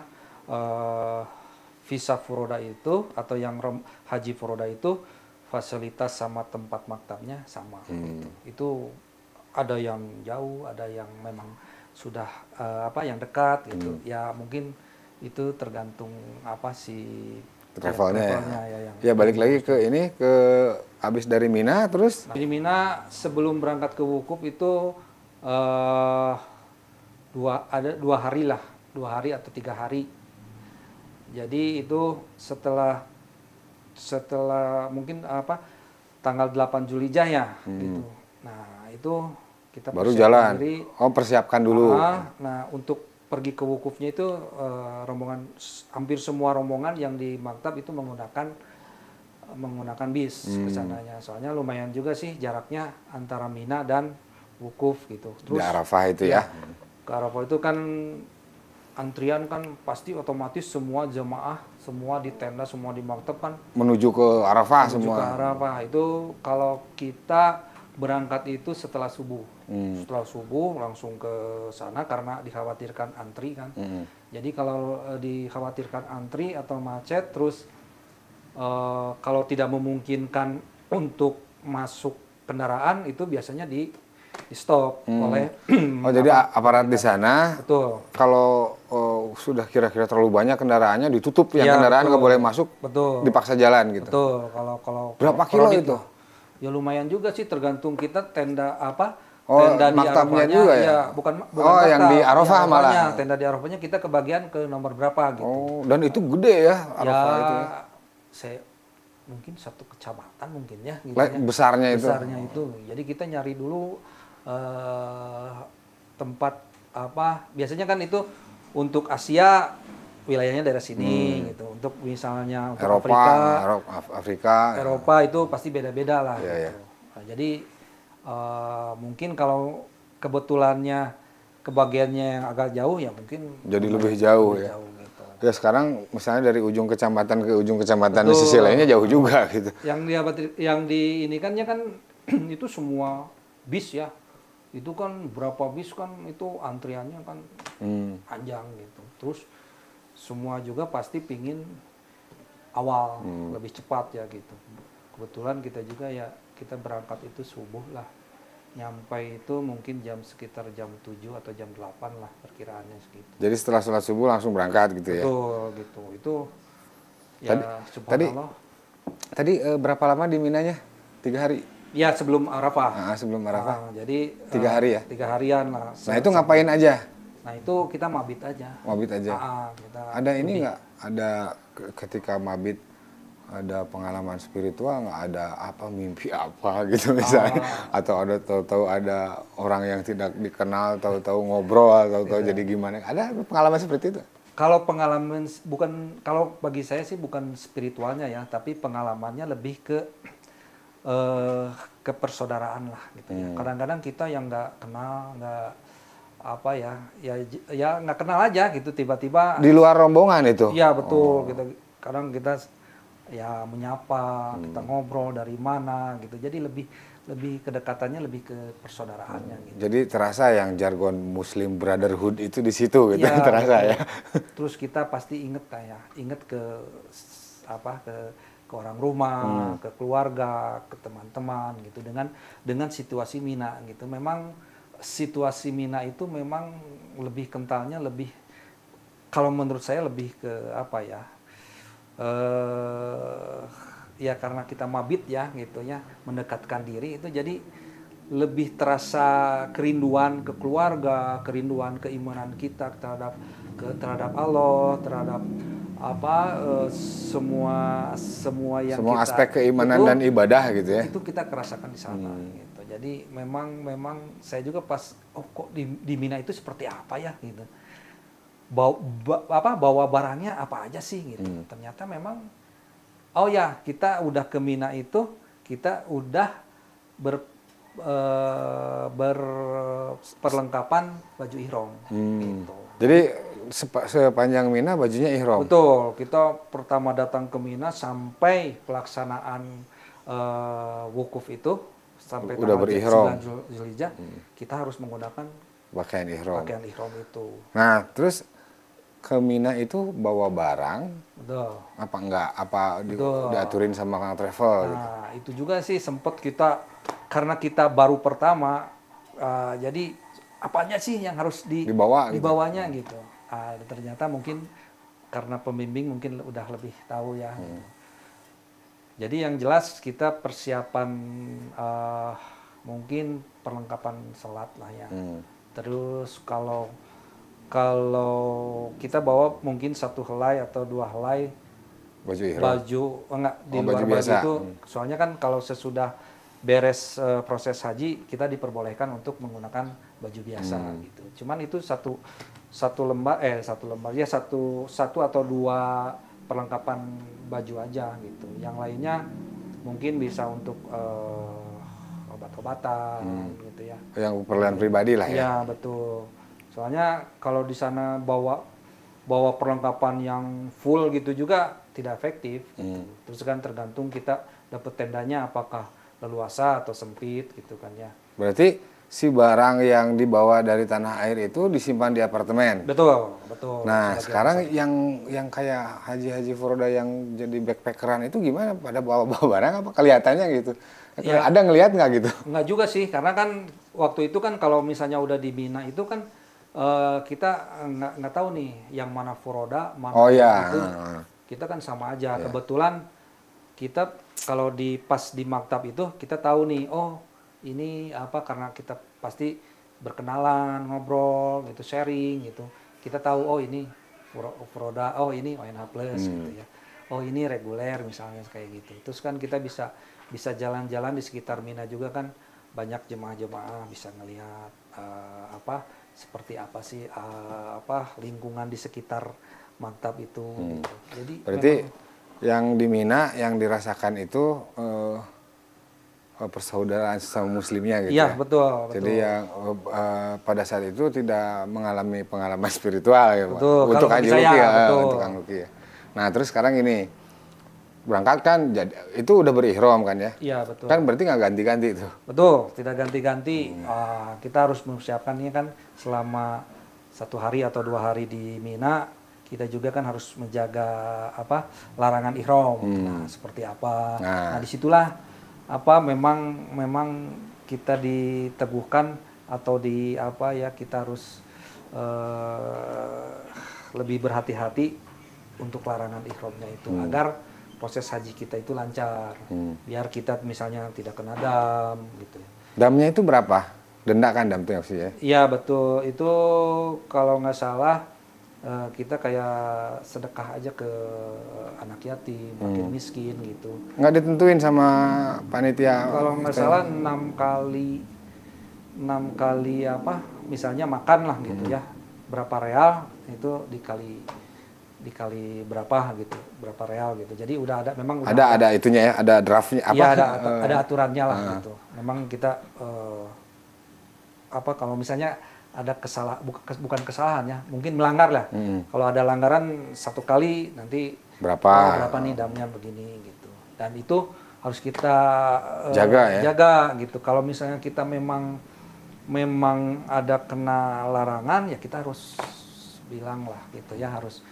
visa furoda itu atau yang haji furoda itu fasilitas sama tempat maktabnya sama gitu. Itu ada yang jauh, ada yang memang sudah yang dekat gitu. Ya mungkin itu tergantung
travelnya ya balik lagi ke habis dari Mina terus
di Mina sebelum berangkat ke wukuf itu ada 2 hari lah, 2 hari atau 3 hari. Jadi itu setelah mungkin tanggal 8 Zulijah ya gitu. Nah itu kita
baru jalan
diri,
persiapkan dulu.
Nah untuk pergi ke wukufnya itu hampir semua rombongan yang di maktab itu menggunakan bis kesananya. Soalnya lumayan juga sih jaraknya antara Mina dan wukuf gitu. Terus
di Arafah itu ya.
Ke Arafah itu kan antrian kan pasti otomatis semua jemaah, semua di tenda, semua di maktab kan
menuju ke Arafah
menuju
semua.
ke Arafah. Itu kalau kita Berangkat itu setelah subuh. Setelah subuh langsung ke sana karena dikhawatirkan antri kan. Jadi kalau dikhawatirkan antri atau macet, terus kalau tidak memungkinkan untuk masuk kendaraan itu biasanya di stop oleh
Oh, jadi aparat di sana
betul.
kalau sudah kira-kira terlalu banyak kendaraannya ditutup, yang
Iya,
kendaraan nggak
betul.
boleh masuk,
Betul.
dipaksa jalan gitu.
Betul. Kalau
Berapa
kalau
kilo
di-
itu?
Ya lumayan juga sih, tergantung kita tenda apa.
Oh,
Tenda di
maktabnya
Arafahnya,
juga ya?
ya bukan
Oh, yang di
maktab,
Arafah malah.
Arafahnya. Tenda di Arafahnya kita kebagian ke nomor berapa gitu.
Oh, dan itu gede ya Arafah itu ya.
Saya mungkin satu kecamatan mungkin ya, gitu
Besarnya itu.
Besarnya itu. Jadi kita nyari dulu tempat apa. Biasanya kan itu untuk Asia wilayahnya daerah sini gitu. Untuk misalnya untuk
Afrika.
Eropa itu pasti beda-beda lah.
Iya,
Gitu. Nah, jadi mungkin kalau kebetulannya kebagiannya yang agak jauh ya mungkin
Jadi lebih jauh ya.
gitu.
Ya sekarang misalnya dari ujung kecamatan ke ujung kecamatan di
Betul.
sisi lainnya jauh juga gitu.
Yang di ini kan itu semua bis ya. Itu kan berapa bis kan itu antriannya kan panjang gitu. Terus semua juga pasti pingin awal lebih cepat ya gitu. Kebetulan kita juga ya kita berangkat itu subuh lah. Nyampe itu mungkin sekitar jam 7 atau jam 8 lah perkiraannya segitu.
Jadi setelah sholat subuh langsung berangkat gitu ya.
Betul gitu. Itu ya subhanallah.
Tadi berapa lama di Minanya? 3 hari?
Ya sebelum Arafah.
Sebelum Arafah.
Jadi
3 hari ya?
3 harian lah.
Nah itu ngapain aja?
Nah itu kita mabit aja.
Mabit aja.
Kita
Ada ini nggak? Ada ketika mabit ada pengalaman spiritual nggak? Ada apa mimpi apa gitu misalnya? Atau ada tahu-tahu ada orang yang tidak dikenal tahu-tahu ngobrol tahu-tahu jadi gimana? Ada pengalaman seperti itu?
Kalau pengalaman kalau bagi saya sih bukan spiritualnya ya, tapi pengalamannya lebih ke kepersaudaraan lah gitu ya. Kadang-kadang kita yang nggak kenal, nggak apa ya nggak kenal aja gitu tiba-tiba.
Di luar rombongan itu?
Iya betul. Kadang kita ya menyapa, kita ngobrol dari mana gitu. Jadi lebih kedekatannya lebih ke persaudaraannya gitu.
Jadi terasa yang jargon Muslim Brotherhood itu di situ gitu
Ya,
terasa
betul.
ya.
Terus kita pasti inget ke orang rumah, ke keluarga, ke teman-teman gitu dengan situasi Mina gitu. Memang situasi Mina itu memang lebih kentalnya kalau menurut saya lebih ke apa ya? Ya karena kita mabit ya gitu ya, mendekatkan diri itu jadi lebih terasa kerinduan ke keluarga, kerinduan keimanan kita terhadap Allah, terhadap semua yang
Semua
kita
aspek keimanan
itu,
dan ibadah gitu ya.
itu kita kerasakan di sana gitu. Jadi memang saya juga pas kok di Mina itu seperti apa ya gitu. Bawa barangnya apa aja sih gitu. Ternyata memang kita udah ke Mina itu kita udah berperlengkapan baju ihram gitu.
Jadi sepanjang Mina bajunya ihram.
Betul, kita pertama datang ke Mina sampai pelaksanaan wukuf itu sampai
Udah
tanggal
berihram.
9 Zulhijjah kita harus menggunakan
Pakaian ihram.
itu.
Nah, terus ke Mina itu bawa barang
Betul.
apa enggak? Apa
Betul.
diaturin sama Kang Travel gitu?
Nah, itu juga sih sempat kita karena kita baru pertama jadi apanya sih yang harus dibawanya gitu. Ternyata mungkin karena pembimbing mungkin udah lebih tahu ya. Gitu. Jadi yang jelas kita persiapan mungkin perlengkapan sholat lah ya. Terus kalau kita bawa mungkin 1 helai atau 2 helai
Baju ihram.
enggak di luar
baju
baju
biasa.
itu. Soalnya kan kalau sesudah beres proses haji kita diperbolehkan untuk menggunakan baju biasa gitu. Cuman itu satu lembar ya satu atau 2 perlengkapan baju aja gitu. Yang lainnya mungkin bisa untuk obat-obatan gitu ya.
Yang keperluan pribadi lah ya.
Iya, betul. Soalnya kalau di sana bawa perlengkapan yang full gitu juga tidak efektif gitu. Terus kan tergantung kita dapat tendanya apakah leluasa atau sempit gitu kan ya.
Berarti si barang yang dibawa dari tanah air itu disimpan di apartemen.
Betul, betul.
Nah,
Sebagai
sekarang
alasan.
yang kayak haji-haji Furoda yang jadi backpackeran itu gimana? Pada bawa-bawa barang apa kelihatannya gitu?
Ya.
Ada ngelihat nggak gitu?
Enggak juga sih, karena kan waktu itu kan kalau misalnya udah di Mina itu kan kita nggak tahu nih yang mana Furoda, mana
Oh
yang
ya.
itu. Kita kan sama aja. Kebetulan kita kalau pas di maktab itu kita tahu nih, oh ini apa karena kita pasti berkenalan, ngobrol, gitu, sharing gitu. Kita tahu oh ini Furoda, oh ini ONH plus gitu ya. Oh ini reguler misalnya kayak gitu. Terus kan kita bisa jalan-jalan di sekitar Mina juga kan banyak jemaah-jemaah bisa ngelihat seperti apa sih apa lingkungan di sekitar maktab itu gitu. Jadi
Berarti
memang,
yang di Mina yang dirasakan itu persaudaraan sesama muslimnya gitu
iya
ya.
betul.
Jadi yang pada saat itu tidak mengalami pengalaman spiritual ya, Pak.
Betul,
Untuk
kalau bagi
Haji
saya,
Luki ya,
betul.
untuk Kang Luki ya. Nah, terus sekarang ini berangkat kan itu udah berihram kan ya?
Iya betul.
Kan berarti nggak ganti-ganti tuh.
Betul, tidak ganti-ganti. Kita harus mempersiapkannya kan selama 1 hari atau 2 hari di Mina. Kita juga kan harus menjaga larangan ihram. Nah, seperti apa? Nah, disitulah memang kita diteguhkan atau kita harus lebih berhati-hati untuk larangan ihramnya itu agar proses haji kita itu lancar. Biar kita misalnya tidak kena dam gitu.
Damnya itu berapa? Denda kan dam tuh ya?
Iya betul. Itu kalau nggak salah kita kayak sedekah aja ke anak yatim, fakir miskin gitu.
Nggak ditentuin sama panitia?
Kalau nggak salah 6 kali misalnya makan lah gitu ya, berapa real itu dikali berapa gitu, berapa real gitu. Jadi udah
ada itunya ya, ada draftnya apa?
Iya ada aturannya lah gitu. Memang kita kalau misalnya ada bukan kesalahan ya, mungkin melanggar lah. Kalau ada langgaran 1 kali nanti berapa nih damnya begini gitu. Dan itu harus kita jaga gitu. Kalau misalnya kita memang ada kena larangan ya kita harus bilang lah gitu ya, harus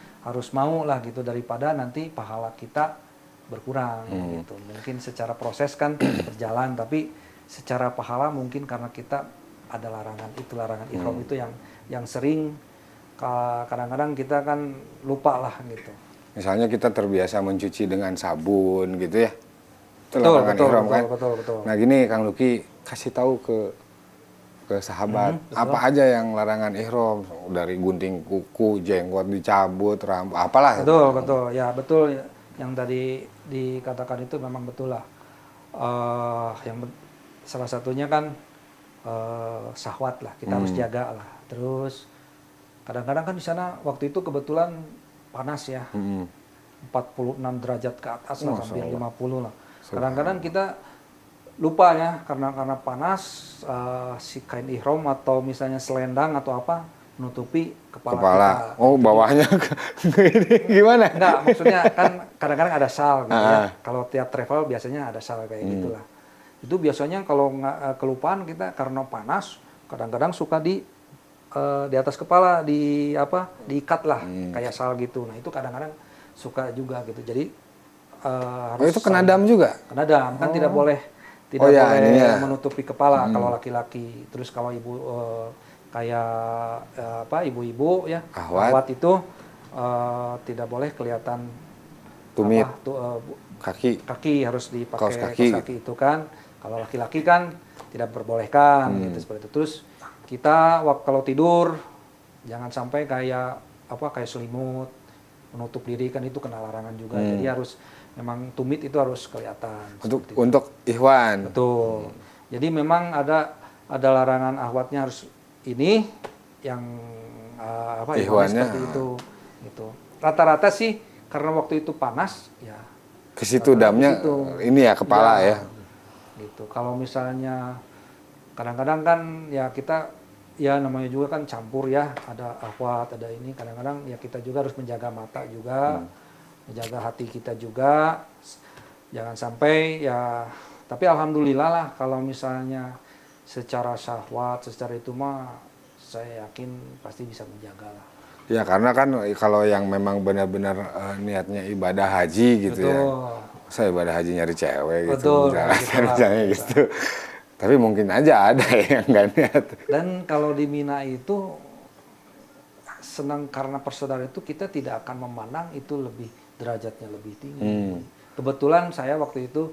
mau lah gitu daripada nanti pahala kita berkurang gitu. Mungkin secara proses kan berjalan tapi secara pahala mungkin karena kita ada larangan ihram itu yang sering kadang-kadang kita kan lupa lah gitu.
Misalnya kita terbiasa mencuci dengan sabun gitu ya. Itu
Betul,
larangan ihram kan.
Betul.
Nah gini Kang Luki, kasih tahu ke sahabat apa aja yang larangan ihram, dari gunting kuku, jenggot dicabut, rambut, apalah.
Betul. Ya betul yang tadi dikatakan itu memang betul lah. Salah satunya kan syahwat lah, kita harus jaga lah. Terus kadang-kadang kan di sana waktu itu kebetulan panas ya, 46 derajat ke atas lah, hampir 50 lah. Kadang-kadang kita lupa ya karena panas si kain ihram atau misalnya selendang atau apa menutupi kepala kita.
Oh, bawahnya gimana?
Enggak, maksudnya kan kadang-kadang ada shal gitu ya. Kalau tiap travel biasanya ada shal kayak gitulah. Itu biasanya kalau nggak kelupaan kita karena panas kadang-kadang suka di atas kepala diikat lah kayak sal gitu. Nah itu kadang-kadang suka juga gitu. Jadi harus
itu kena dam juga?
Kena dam kan tidak boleh menutupi kepala kalau laki-laki. Terus kalau ibu ibu-ibu ya ahwat itu tidak boleh kelihatan
tumit
kaki harus dipakai
kaos kaki
itu kan. Kalau laki-laki kan tidak diperbolehkan gitu seperti itu. Terus kita kalau tidur jangan sampai kayak selimut menutup diri kan itu kena larangan juga. Jadi harus memang tumit itu harus kelihatan.
Untuk ikhwan.
Betul. Jadi memang ada larangan ahwatnya harus ini yang
ikhwannya
seperti itu gitu. Rata-rata sih karena waktu itu panas ya.
Ke situ damnya ini ya kepala ya.
Gitu. Kalau misalnya kadang-kadang kan ya kita ya namanya juga kan campur ya, ada ahwat, ada ini, kadang-kadang ya kita juga harus menjaga mata juga, menjaga hati kita juga, jangan sampai ya Tapi alhamdulillah lah kalau misalnya secara syahwat, secara itu mah saya yakin pasti bisa menjaga lah.
Ya karena kan kalau yang memang benar-benar niatnya ibadah haji gitu ya.
Betul.
Saya ibadah haji nyari cewek gitu.
Betul,
Misalnya,
gitu lah,
misalnya
gitu.
gitu. Tapi mungkin aja ada yang nggak niat.
Dan kalau di Mina itu senang karena persaudaraan itu kita tidak akan memandang itu lebih derajatnya lebih tinggi. Kebetulan saya waktu itu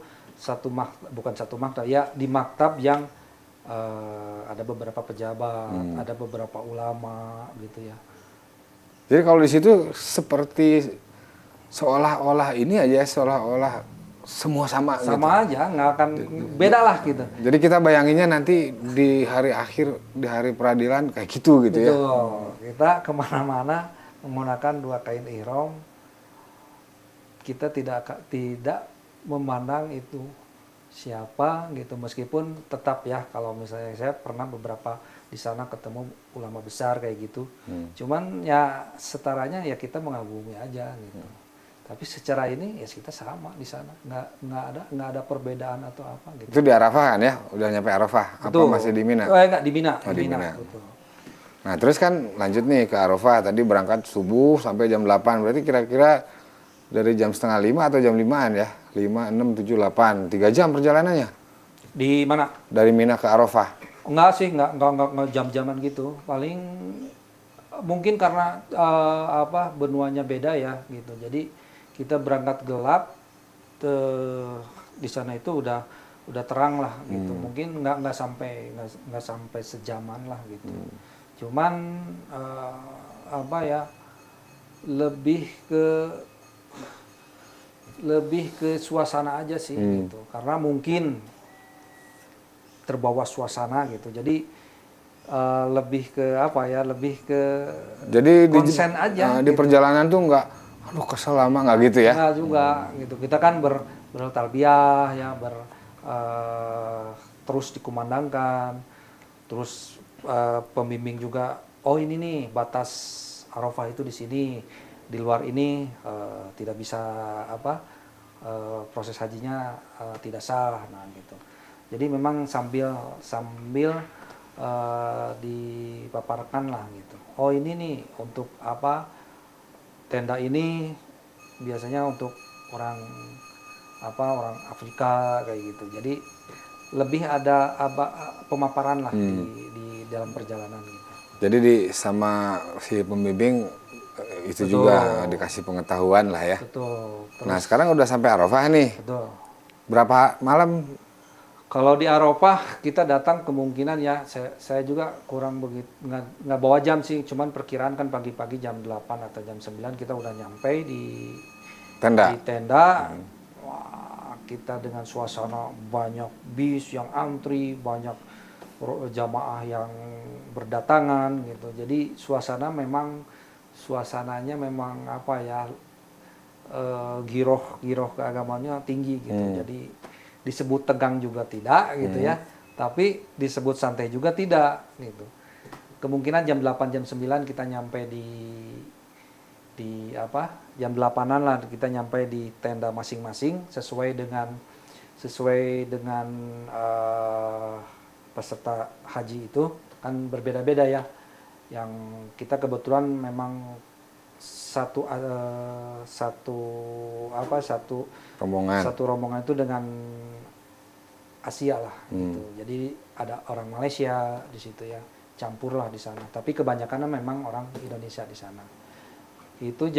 bukan satu maktab ya, di maktab yang ada beberapa pejabat, ada beberapa ulama gitu ya.
Jadi kalau di situ seperti seolah-olah ini aja, seolah-olah semua sama gitu.
Sama aja, nggak akan beda lah gitu.
Jadi kita bayanginnya nanti di hari akhir, di hari peradilan kayak gitu ya.
Betul. Kita kemana-mana menggunakan 2 kain ihram. Kita tidak memandang itu siapa gitu, meskipun tetap ya kalau misalnya saya pernah beberapa di sana ketemu ulama besar kayak gitu. Cuman ya setaranya ya kita mengagumi aja gitu. Tapi secara ini ya kita sama di sana, nggak ada perbedaan atau apa gitu.
Itu di Arafah kan ya? Udah nyampe Arafah?
Betul.
Apa masih di Mina?
Enggak, di Mina.
Oh, di Mina.
Betul.
Nah terus kan lanjut nih ke Arafah, tadi berangkat subuh sampai jam 8, berarti kira-kira dari jam setengah 5 atau jam 5-an ya? 5, 6, 7, 8, 3 jam perjalanannya?
Di mana?
Dari Mina ke Arafah?
Enggak sih, enggak jam-jaman gitu. Paling mungkin karena benuanya beda ya gitu. Jadi kita berangkat gelap, di sana itu udah terang lah gitu. Mungkin nggak sampai sejaman lah gitu. Cuman lebih ke suasana aja sih gitu. Karena mungkin terbawa suasana gitu. Jadi lebih ke
Jadi
konsen aja.
di
gitu.
perjalanan tuh nggak, aduh kesel lama nggak gitu ya?
Nggak juga gitu. Kita kan bertalbiyah ya, terus dikumandangkan, terus pembimbing juga. Oh ini nih batas Arafah itu di sini. Di luar ini tidak bisa proses hajinya tidak sah, nah gitu. Jadi memang sambil dipaparkan lah gitu. Oh ini nih untuk tenda ini biasanya untuk orang Afrika kayak gitu. Jadi lebih ada pemaparan lah di dalam perjalanan gitu.
Jadi sama si pembimbing itu
Betul.
juga dikasih pengetahuan lah ya.
Betul.
Nah sekarang udah sampai Arafah nih.
Betul.
Berapa malam?
Kalau di Arafah kita datang kemungkinan ya, saya juga kurang begitu, nggak bawa jam sih, cuman perkiraan kan pagi-pagi jam 8 atau jam 9 kita udah nyampe di tenda. Wah, kita dengan suasana banyak bis yang antri, banyak jamaah yang berdatangan gitu. Jadi suasananya memang giroh keagamannya tinggi gitu. Jadi disebut tegang juga tidak gitu ya, tapi disebut santai juga tidak gitu. Kemungkinan jam 8 jam 9 kita nyampe jam 8-an lah kita nyampe di tenda masing-masing sesuai dengan peserta haji itu kan berbeda-beda ya. Yang kita kebetulan memang satu rombongan itu dengan Asia lah gitu. Jadi ada orang Malaysia di situ ya, campur lah di sana. Tapi kebanyakan memang orang Indonesia di sana. Itu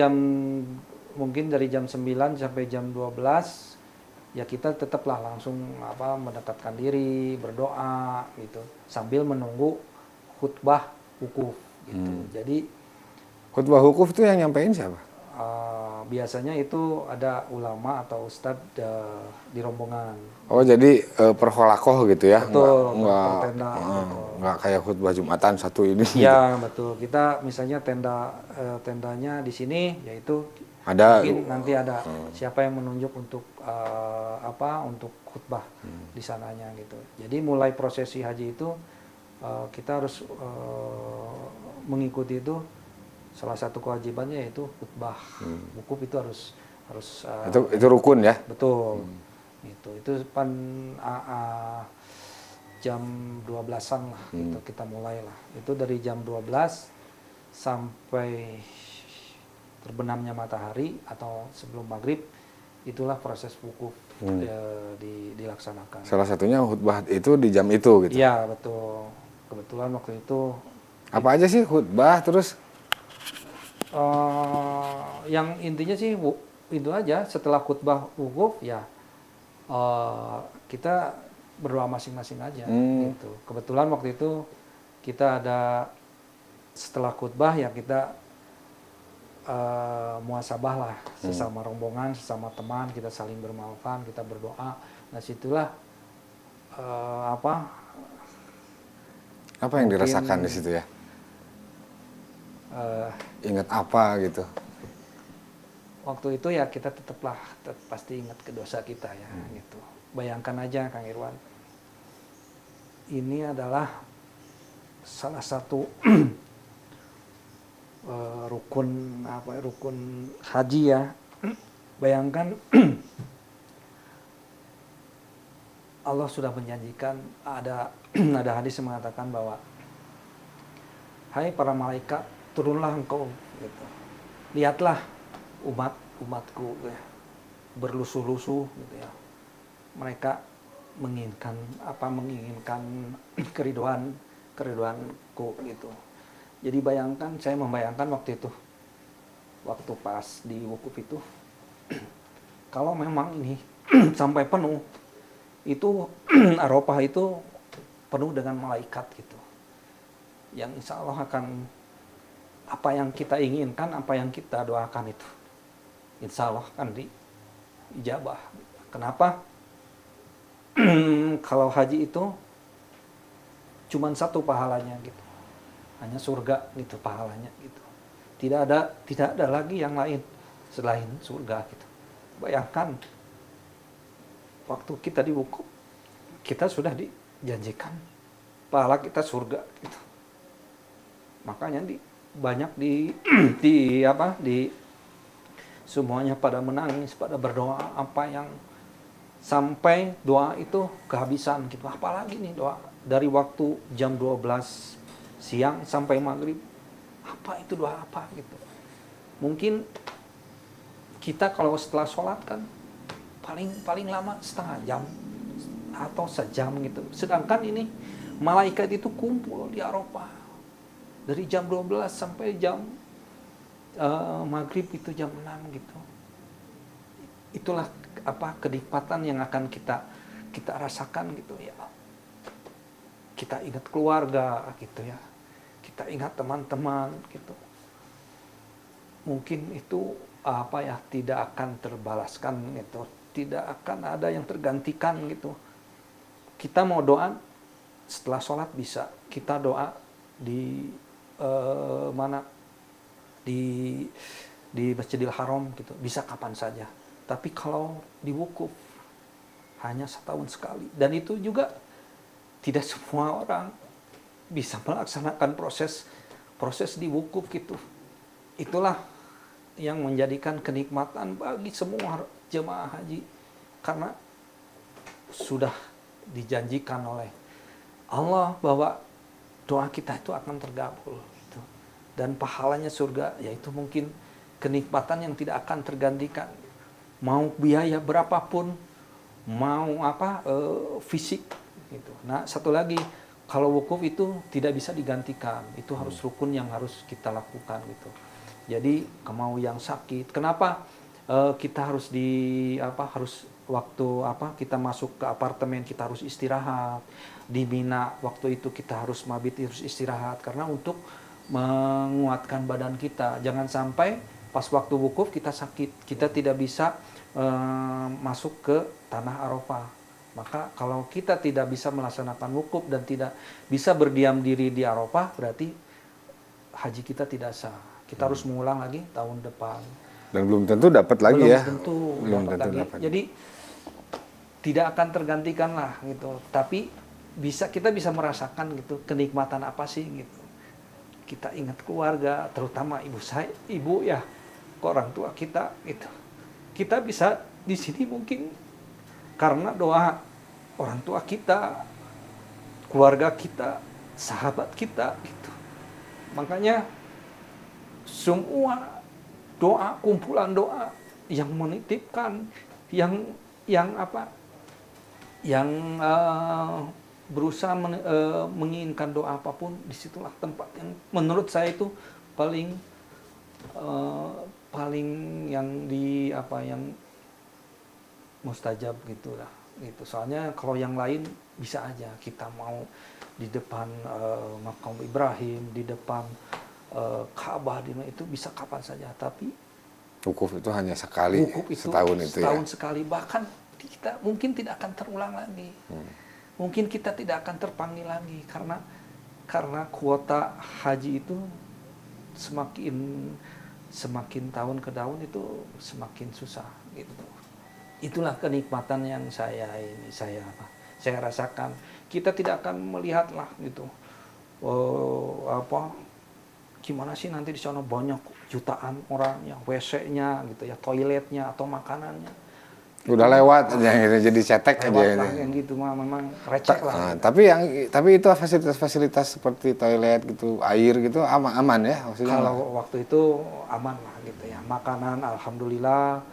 mungkin dari jam 9 sampai jam 12 ya kita tetaplah langsung mendekatkan diri, berdoa gitu sambil menunggu khutbah wukuf gitu. Jadi
khutbah wukuf itu yang nyampein siapa?
Biasanya itu ada ulama atau ustadz di rombongan.
Oh jadi perholakoh gitu ya?
Betul,
nggak kayak khutbah Jumatan satu ini.
Ya betul. Kita misalnya tendanya di sini, yaitu
ada
mungkin nanti ada siapa yang menunjuk untuk untuk khutbah di sananya gitu. Jadi mulai prosesi haji itu kita harus mengikuti itu. Salah satu kewajibannya yaitu khutbah wukuf itu harus
itu rukun ya?
Betul. Itu pan jam 12-an lah gitu kita mulai lah. Itu dari jam 12 sampai terbenamnya matahari atau sebelum maghrib, itulah proses wukuf dilaksanakan.
Salah satunya khutbah itu di jam itu gitu.
Iya betul. Kebetulan waktu itu
Apa aja sih khutbah terus?
yang intinya sih itu aja, setelah khutbah wukuf ya kita berdoa masing-masing aja gitu. Kebetulan waktu itu kita ada setelah khutbah ya kita muhasabah lah sesama rombongan, sesama teman, kita saling bermaafan, kita berdoa. Nah situlah
Apa yang dirasakan di situ ya? Ingat apa gitu?
Waktu itu ya kita pasti ingat ke dosa kita ya gitu. Bayangkan aja Kang Irwan, ini adalah salah satu rukun haji ya. Bayangkan Allah sudah menjanjikan, ada hadis yang mengatakan bahwa hai para malaikat, turunlah engkau gitu. Lihatlah umatku ya, berlusuh-lusuh gitu ya. Mereka menginginkan keriduanku gitu. Jadi saya membayangkan waktu itu, waktu pas di wukuf itu, kalau memang ini sampai penuh, itu Arafah itu penuh dengan malaikat gitu, yang insya Allah akan apa yang kita inginkan, apa yang kita doakan itu, insya Allah akan diijabah. Kenapa? Kalau haji itu cuman satu pahalanya gitu, hanya surga gitu pahalanya gitu. Tidak ada lagi yang lain selain surga gitu. Bayangkan waktu kita di wukuf, kita sudah dijanjikan pahala kita surga gitu. Makanya banyak semuanya pada menangis, pada berdoa, apa yang sampai doa itu kehabisan gitu. Apalagi nih doa dari waktu jam 12 siang sampai maghrib, apa itu doa apa gitu. Mungkin kita kalau setelah sholat kan paling lama setengah jam atau sejam gitu. Sedangkan ini malaikat itu kumpul di Arafah dari jam 12 sampai jam maghrib itu jam 6 gitu. Itulah kenikmatan yang akan kita rasakan gitu ya. Kita ingat keluarga gitu ya. Kita ingat teman-teman gitu. Mungkin itu tidak akan terbalaskan gitu. Tidak akan ada yang tergantikan gitu. Kita mau doa setelah sholat bisa. Kita doa di di Masjidil Haram gitu, bisa kapan saja. Tapi kalau di wukuf hanya setahun sekali, dan itu juga tidak semua orang bisa melaksanakan proses di wukuf gitu. Itulah yang menjadikan kenikmatan bagi semua jemaah haji, karena sudah dijanjikan oleh Allah bahwa doa kita itu akan terkabul gitu. Dan pahalanya surga, yaitu mungkin kenikmatan yang tidak akan tergantikan. Mau biaya berapapun, mau fisik gitu. Nah, satu lagi, kalau wukuf itu tidak bisa digantikan. Itu harus rukun yang harus kita lakukan gitu. Jadi, mau yang sakit, kenapa kita harus kita masuk ke apartemen kita harus istirahat. Di Mina waktu itu kita harus mabit, harus istirahat karena untuk menguatkan badan kita. Jangan sampai pas waktu wukuf kita sakit, kita tidak bisa masuk ke tanah Arafah. Maka kalau kita tidak bisa melaksanakan wukuf dan tidak bisa berdiam diri di Arafah, berarti haji kita tidak sah. Kita harus mengulang lagi tahun depan.
Dan belum tentu dapat lagi ya.
Belum tentu dapat. Jadi tidak akan tergantikan lah gitu. Tapi kita bisa merasakan gitu kenikmatan apa sih gitu. Kita ingat keluarga, terutama ibu ya, ke orang tua kita gitu. Kita bisa di sini mungkin karena doa orang tua kita, keluarga kita, sahabat kita gitu. Makanya semua doa, kumpulan doa yang menitipkan, yang berusaha menginginkan doa apapun, disitulah tempat yang menurut saya itu paling yang mustajab gitulah gitu. Soalnya kalau yang lain bisa aja kita mau di depan makam Ibrahim, di depan Ka'bah, itu bisa kapan saja, tapi
wukuf itu hanya sekali setahun itu ya.
Setahun sekali, bahkan kita mungkin tidak akan terulang lagi. Mungkin kita tidak akan terpanggil lagi karena kuota haji itu semakin tahun ke tahun itu semakin susah gitu. Itulah kenikmatan yang saya rasakan. Kita tidak akan melihatlah gitu. Gimana sih nanti di sana banyak jutaan orangnya, WC-nya gitu ya, toiletnya atau makanannya.
Udah lewat aja gitu, jadi cetek aja ini.
Yang gitu memang recek lah.
Tapi itu fasilitas seperti toilet gitu, air gitu aman ya maksudnya.
Kalau waktu itu aman lah gitu ya. Makanan alhamdulillah.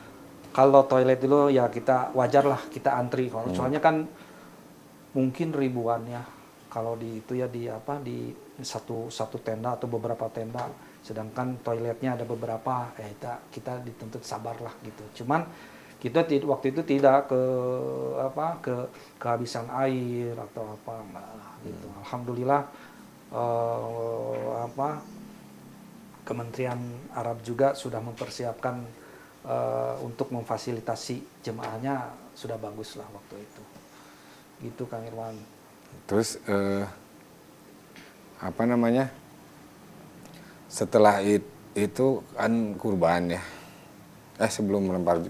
Kalau toilet dulu ya kita wajar lah kita antri. Soalnya kan mungkin ribuan ya. Kalau di itu ya di satu tenda atau beberapa tenda. Sedangkan toiletnya ada beberapa. Kita dituntut sabar lah gitu. Cuman kita waktu itu tidak kehabisan air atau apa gitu. Alhamdulillah Kementerian Arab juga sudah mempersiapkan untuk memfasilitasi jemaahnya, sudah bagus lah waktu itu. Gitu Kang Irwan.
Terus setelah itu kan kurban ya. Sebelum lempar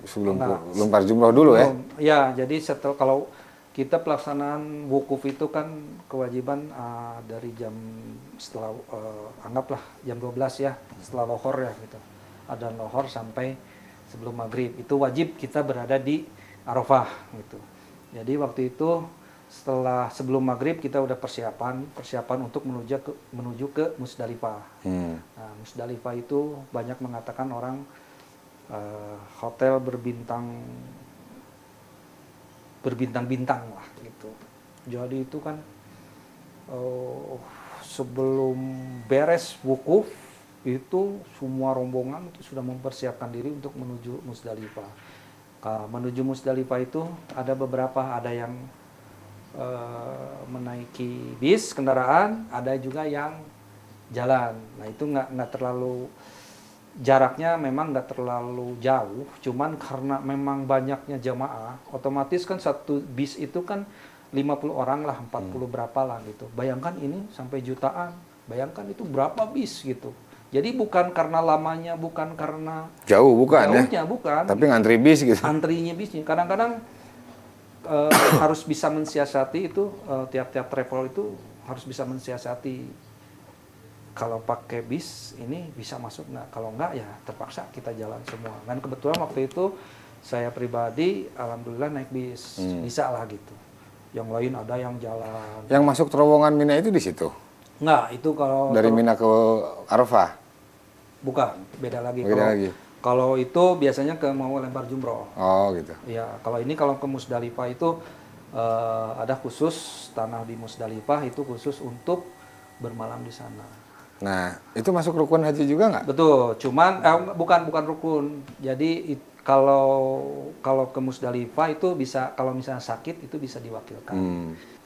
jumroh dulu ya?
Ya, jadi kalau kita pelaksanaan wukuf itu kan kewajiban dari setelah anggaplah jam 12 ya, setelah lohor ya gitu. Adzan lohor sampai sebelum maghrib. Itu wajib kita berada di Arafah gitu. Jadi waktu itu sebelum maghrib kita udah persiapan untuk menuju ke Musdalifah. Nah, Musdalifah itu banyak mengatakan orang hotel berbintang-bintang lah gitu. Jadi itu kan sebelum beres wukuf itu semua rombongan itu sudah mempersiapkan diri untuk menuju Musdalifah. Menuju Musdalifah itu ada yang menaiki bis kendaraan, ada juga yang jalan. Nah itu nggak terlalu jaraknya memang nggak terlalu jauh, cuman karena memang banyaknya jamaah, otomatis kan satu bis itu kan 50 orang lah, 40 berapa lah gitu. Bayangkan ini sampai jutaan, bayangkan itu berapa bis gitu. Jadi bukan karena lamanya, bukan karena jauhnya, bukan.
Tapi ngantri bis gitu.
Antrinya bisnya, kadang-kadang harus bisa mensiasati itu, tiap-tiap travel itu harus bisa mensiasati. Kalau pakai bis ini bisa masuk nggak? Kalau nggak ya terpaksa kita jalan semua. Dan kebetulan waktu itu saya pribadi alhamdulillah naik bis, bisa lah gitu. Yang lain ada yang jalan.
Yang masuk terowongan Mina itu di situ?
Nggak, itu kalau
dari Mina ke Arafah?
Bukan, beda lagi. Kalau itu biasanya mau lempar jumroh.
Oh gitu.
Ya, kalau ke Musdalifah itu ada khusus tanah di Musdalifah itu khusus untuk bermalam di sana.
Nah, itu masuk rukun haji juga nggak?
Betul, cuman bukan rukun. Jadi kalau ke Musdalifah itu bisa, kalau misalnya sakit itu bisa diwakilkan.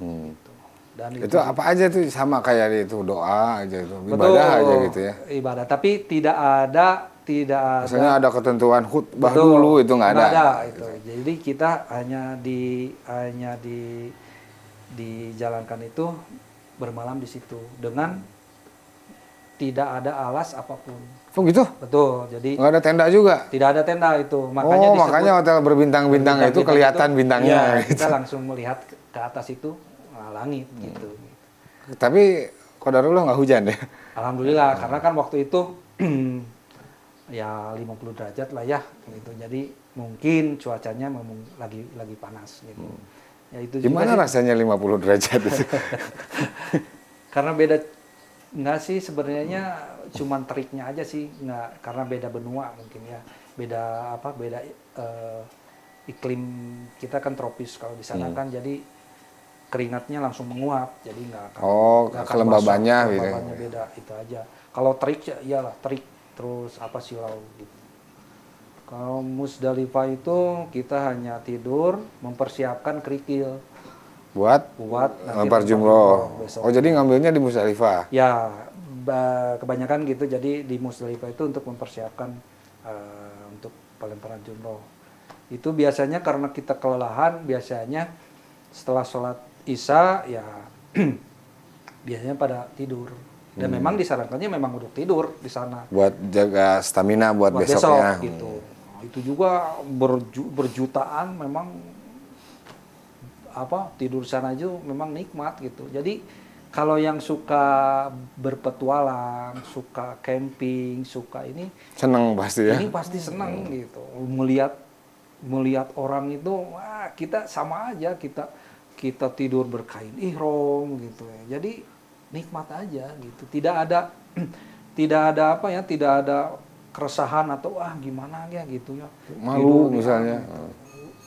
Gitu. Dan
itu apa aja tuh sama kayak itu, doa aja itu, ibadah aja gitu ya.
Ibadah, tapi tidak ada.
Misalnya ada ketentuan khutbah dulu itu nggak ada.
Ada itu. Jadi kita hanya dijalankan itu bermalam di situ dengan tidak ada alas apapun.
Oh gitu?
Betul. Jadi
nggak ada tenda juga?
Tidak ada tenda itu. Makanya
hotel berbintang-bintang itu kelihatan bintangnya.
Ya, kita langsung melihat ke atas itu langit gitu.
Tapi qadarullah nggak hujan ya?
Alhamdulillah, karena kan waktu itu ya 50 derajat lah ya gitu. Jadi mungkin cuacanya memang lagi panas gitu. Ya itu
Gimana
juga sih.
rasanya 50 derajat itu?
Karena beda nggak sih sebenarnya cuman teriknya aja sih, nggak karena beda benua mungkin ya, beda iklim. Kita kan tropis, kalau di sana kan jadi keringatnya langsung menguap, jadi nggak akan
kelembabannya
basah,
gitu.
kelembabannya beda itu aja. Kalau terik ya iyalah terik, terus silau gitu. Kalau Musdalifah itu kita hanya tidur mempersiapkan kerikil
Buat
nanti
lempar jumroh.
besok.
Oh, jadi ngambilnya di Musdalifah.
Ya, kebanyakan gitu. Jadi di Musdalifah itu untuk mempersiapkan untuk pelemparan jumroh. Itu biasanya karena kita kelelahan, biasanya setelah sholat Isya ya biasanya pada tidur. Dan memang disarankannya memang untuk tidur di sana.
Buat jaga stamina buat besoknya.
Besok gitu. Nah, itu juga berjutaan memang tidur sana aja memang nikmat gitu. Jadi kalau yang suka berpetualang, suka camping, suka ini
Seneng pasti ya.
ini pasti senang gitu. Melihat orang itu, wah kita sama aja, kita tidur berkain ihram gitu ya. Jadi nikmat aja gitu. Tidak ada tidak ada keresahan atau gimana ya gitu ya.
Malu
Tidur,
misalnya.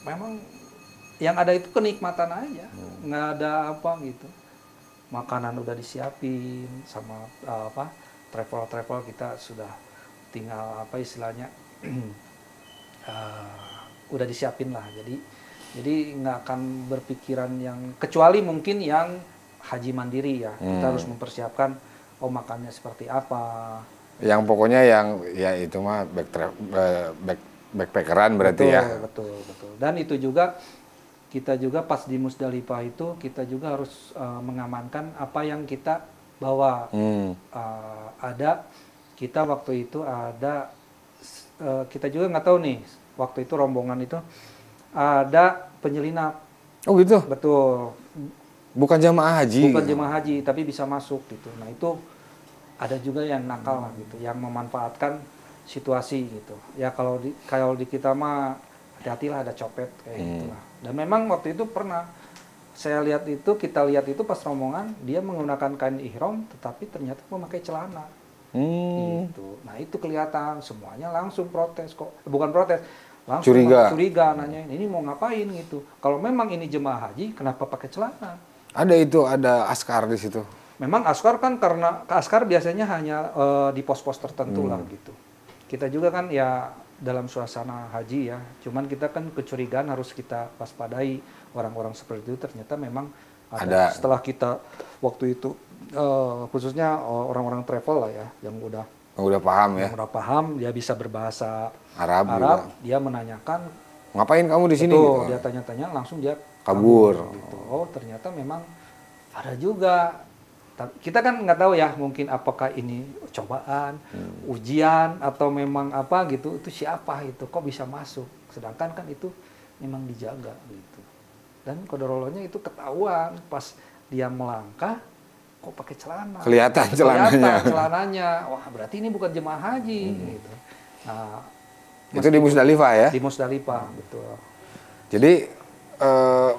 Memang yang ada itu kenikmatan aja, nggak ada apa gitu. Makanan udah disiapin sama travel kita sudah tinggal istilahnya udah disiapin lah. Jadi nggak akan berpikiran yang, kecuali mungkin yang haji mandiri ya, kita harus mempersiapkan makannya seperti apa.
Yang pokoknya ya itu mah backpackeran berarti ya.
Betul. Dan itu juga kita juga pas di Musdalifah itu kita juga harus mengamankan apa yang kita bawa. Kita waktu itu kita juga nggak tahu nih, waktu itu rombongan itu ada penyelinap.
Oh gitu?
Betul.
Bukan jamaah haji.
Bukan jemaah haji, tapi bisa masuk gitu. Nah itu ada juga yang nakal lah gitu, yang memanfaatkan situasi gitu. Ya kalau di kita mah hati-hatilah, ada copet kayak gitulah. Dan memang waktu itu pernah kita lihat itu pas rombongan, dia menggunakan kain ihram tetapi ternyata memakai celana. Gitu. Nah itu kelihatan, semuanya langsung protes kok. Bukan protes, langsung curiga nanyain, ini mau ngapain gitu. Kalau memang ini jemaah haji, kenapa pakai celana?
Ada askar di situ.
Memang askar kan, karena askar biasanya hanya di pos-pos tertentu lah gitu. Kita juga kan ya dalam suasana haji ya, cuman kita kan kecurigaan harus kita waspadai orang-orang seperti itu. Ternyata memang ada. Setelah kita waktu itu khususnya orang-orang travel lah ya, yang udah
paham ya.
Yang udah paham, dia bisa berbahasa
Arab
dia menanyakan,
ngapain kamu di sini?
Gitu. Dia tanya-tanya langsung dia kabur gitu. Oh ternyata memang ada juga. Kita kan nggak tahu ya, mungkin apakah ini cobaan, ujian, atau memang apa gitu, itu siapa itu, kok bisa masuk, sedangkan kan itu memang dijaga gitu. Dan qadarullohnya itu ketahuan pas dia melangkah, kok pakai celana.
Kelihatan
celananya. Wah berarti ini bukan jemaah haji gitu. Nah
itu di Musdalifah ya?
Di Musdalifah, betul.
Jadi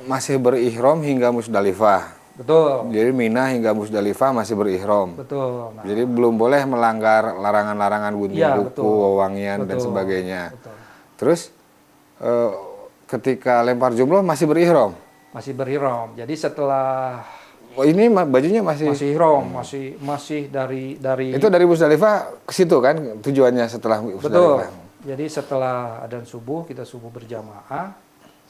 masih berihram hingga Musdalifah.
Betul.
Jadi Mina hingga Musdalifah masih berihram.
Betul.
Nah, jadi belum boleh melanggar larangan-larangan gunting kuku, wewangian dan sebagainya.
Betul.
Terus ketika lempar jumroh masih berihram.
Masih berihram. Jadi setelah
ini bajunya masih
ihram, masih dari
itu dari Musdalifah ke situ kan tujuannya setelah Musdalifah.
Betul. Jadi setelah adzan subuh kita subuh berjamaah.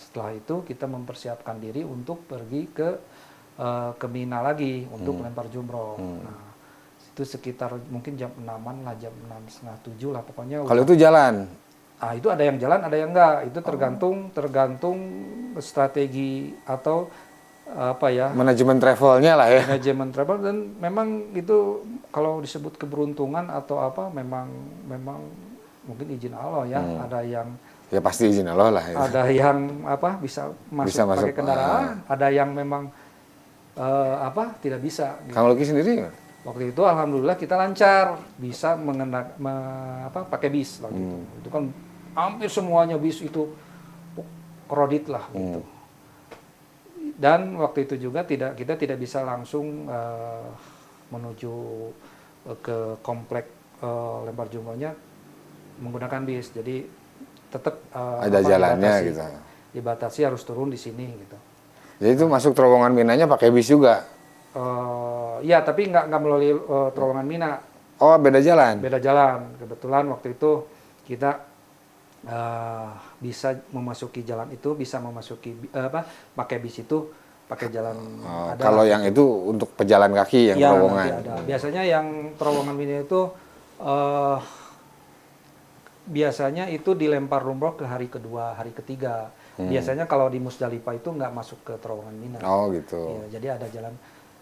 Setelah itu kita mempersiapkan diri untuk pergi ke Mina lagi untuk melempar jumroh. Nah, itu sekitar mungkin jam 6-an lah, jam 6, setengah 7 lah pokoknya.
Kalau itu jalan?
Itu ada yang jalan, ada yang enggak. Itu tergantung strategi atau
manajemen travelnya lah ya.
Manajemen travel, dan memang itu kalau disebut keberuntungan atau apa, memang mungkin izin Allah ya. Ada yang
ya pasti izin Allah lah ya.
Ada yang bisa masuk pakai kendaraan, ada yang memang tidak bisa. Gitu.
Kang Luki sendiri?
Waktu itu alhamdulillah kita lancar, bisa pakai bis gitu. Itu kan hampir semuanya bis itu kredit lah gitu. Dan waktu itu juga kita tidak bisa langsung menuju ke komplek Lempar Jumrohnya menggunakan bis. Jadi tetap
ada jalannya gitu.
Dibatasi harus turun di sini gitu.
Jadi itu masuk terowongan Minanya pakai bis juga?
Iya, tapi nggak melalui terowongan Mina.
Oh, beda jalan?
Beda jalan. Kebetulan waktu itu kita bisa memasuki jalan itu, bisa memasuki pakai bis itu, pakai jalan.
Kalau yang itu untuk pejalan kaki yang
ya,
terowongan?
Ada. Biasanya yang terowongan Mina itu biasanya itu dilempar jumroh ke hari kedua, hari ketiga. Biasanya kalau di Musdalifah itu nggak masuk ke terowongan Mina.
Oh gitu.
Ya, jadi ada jalan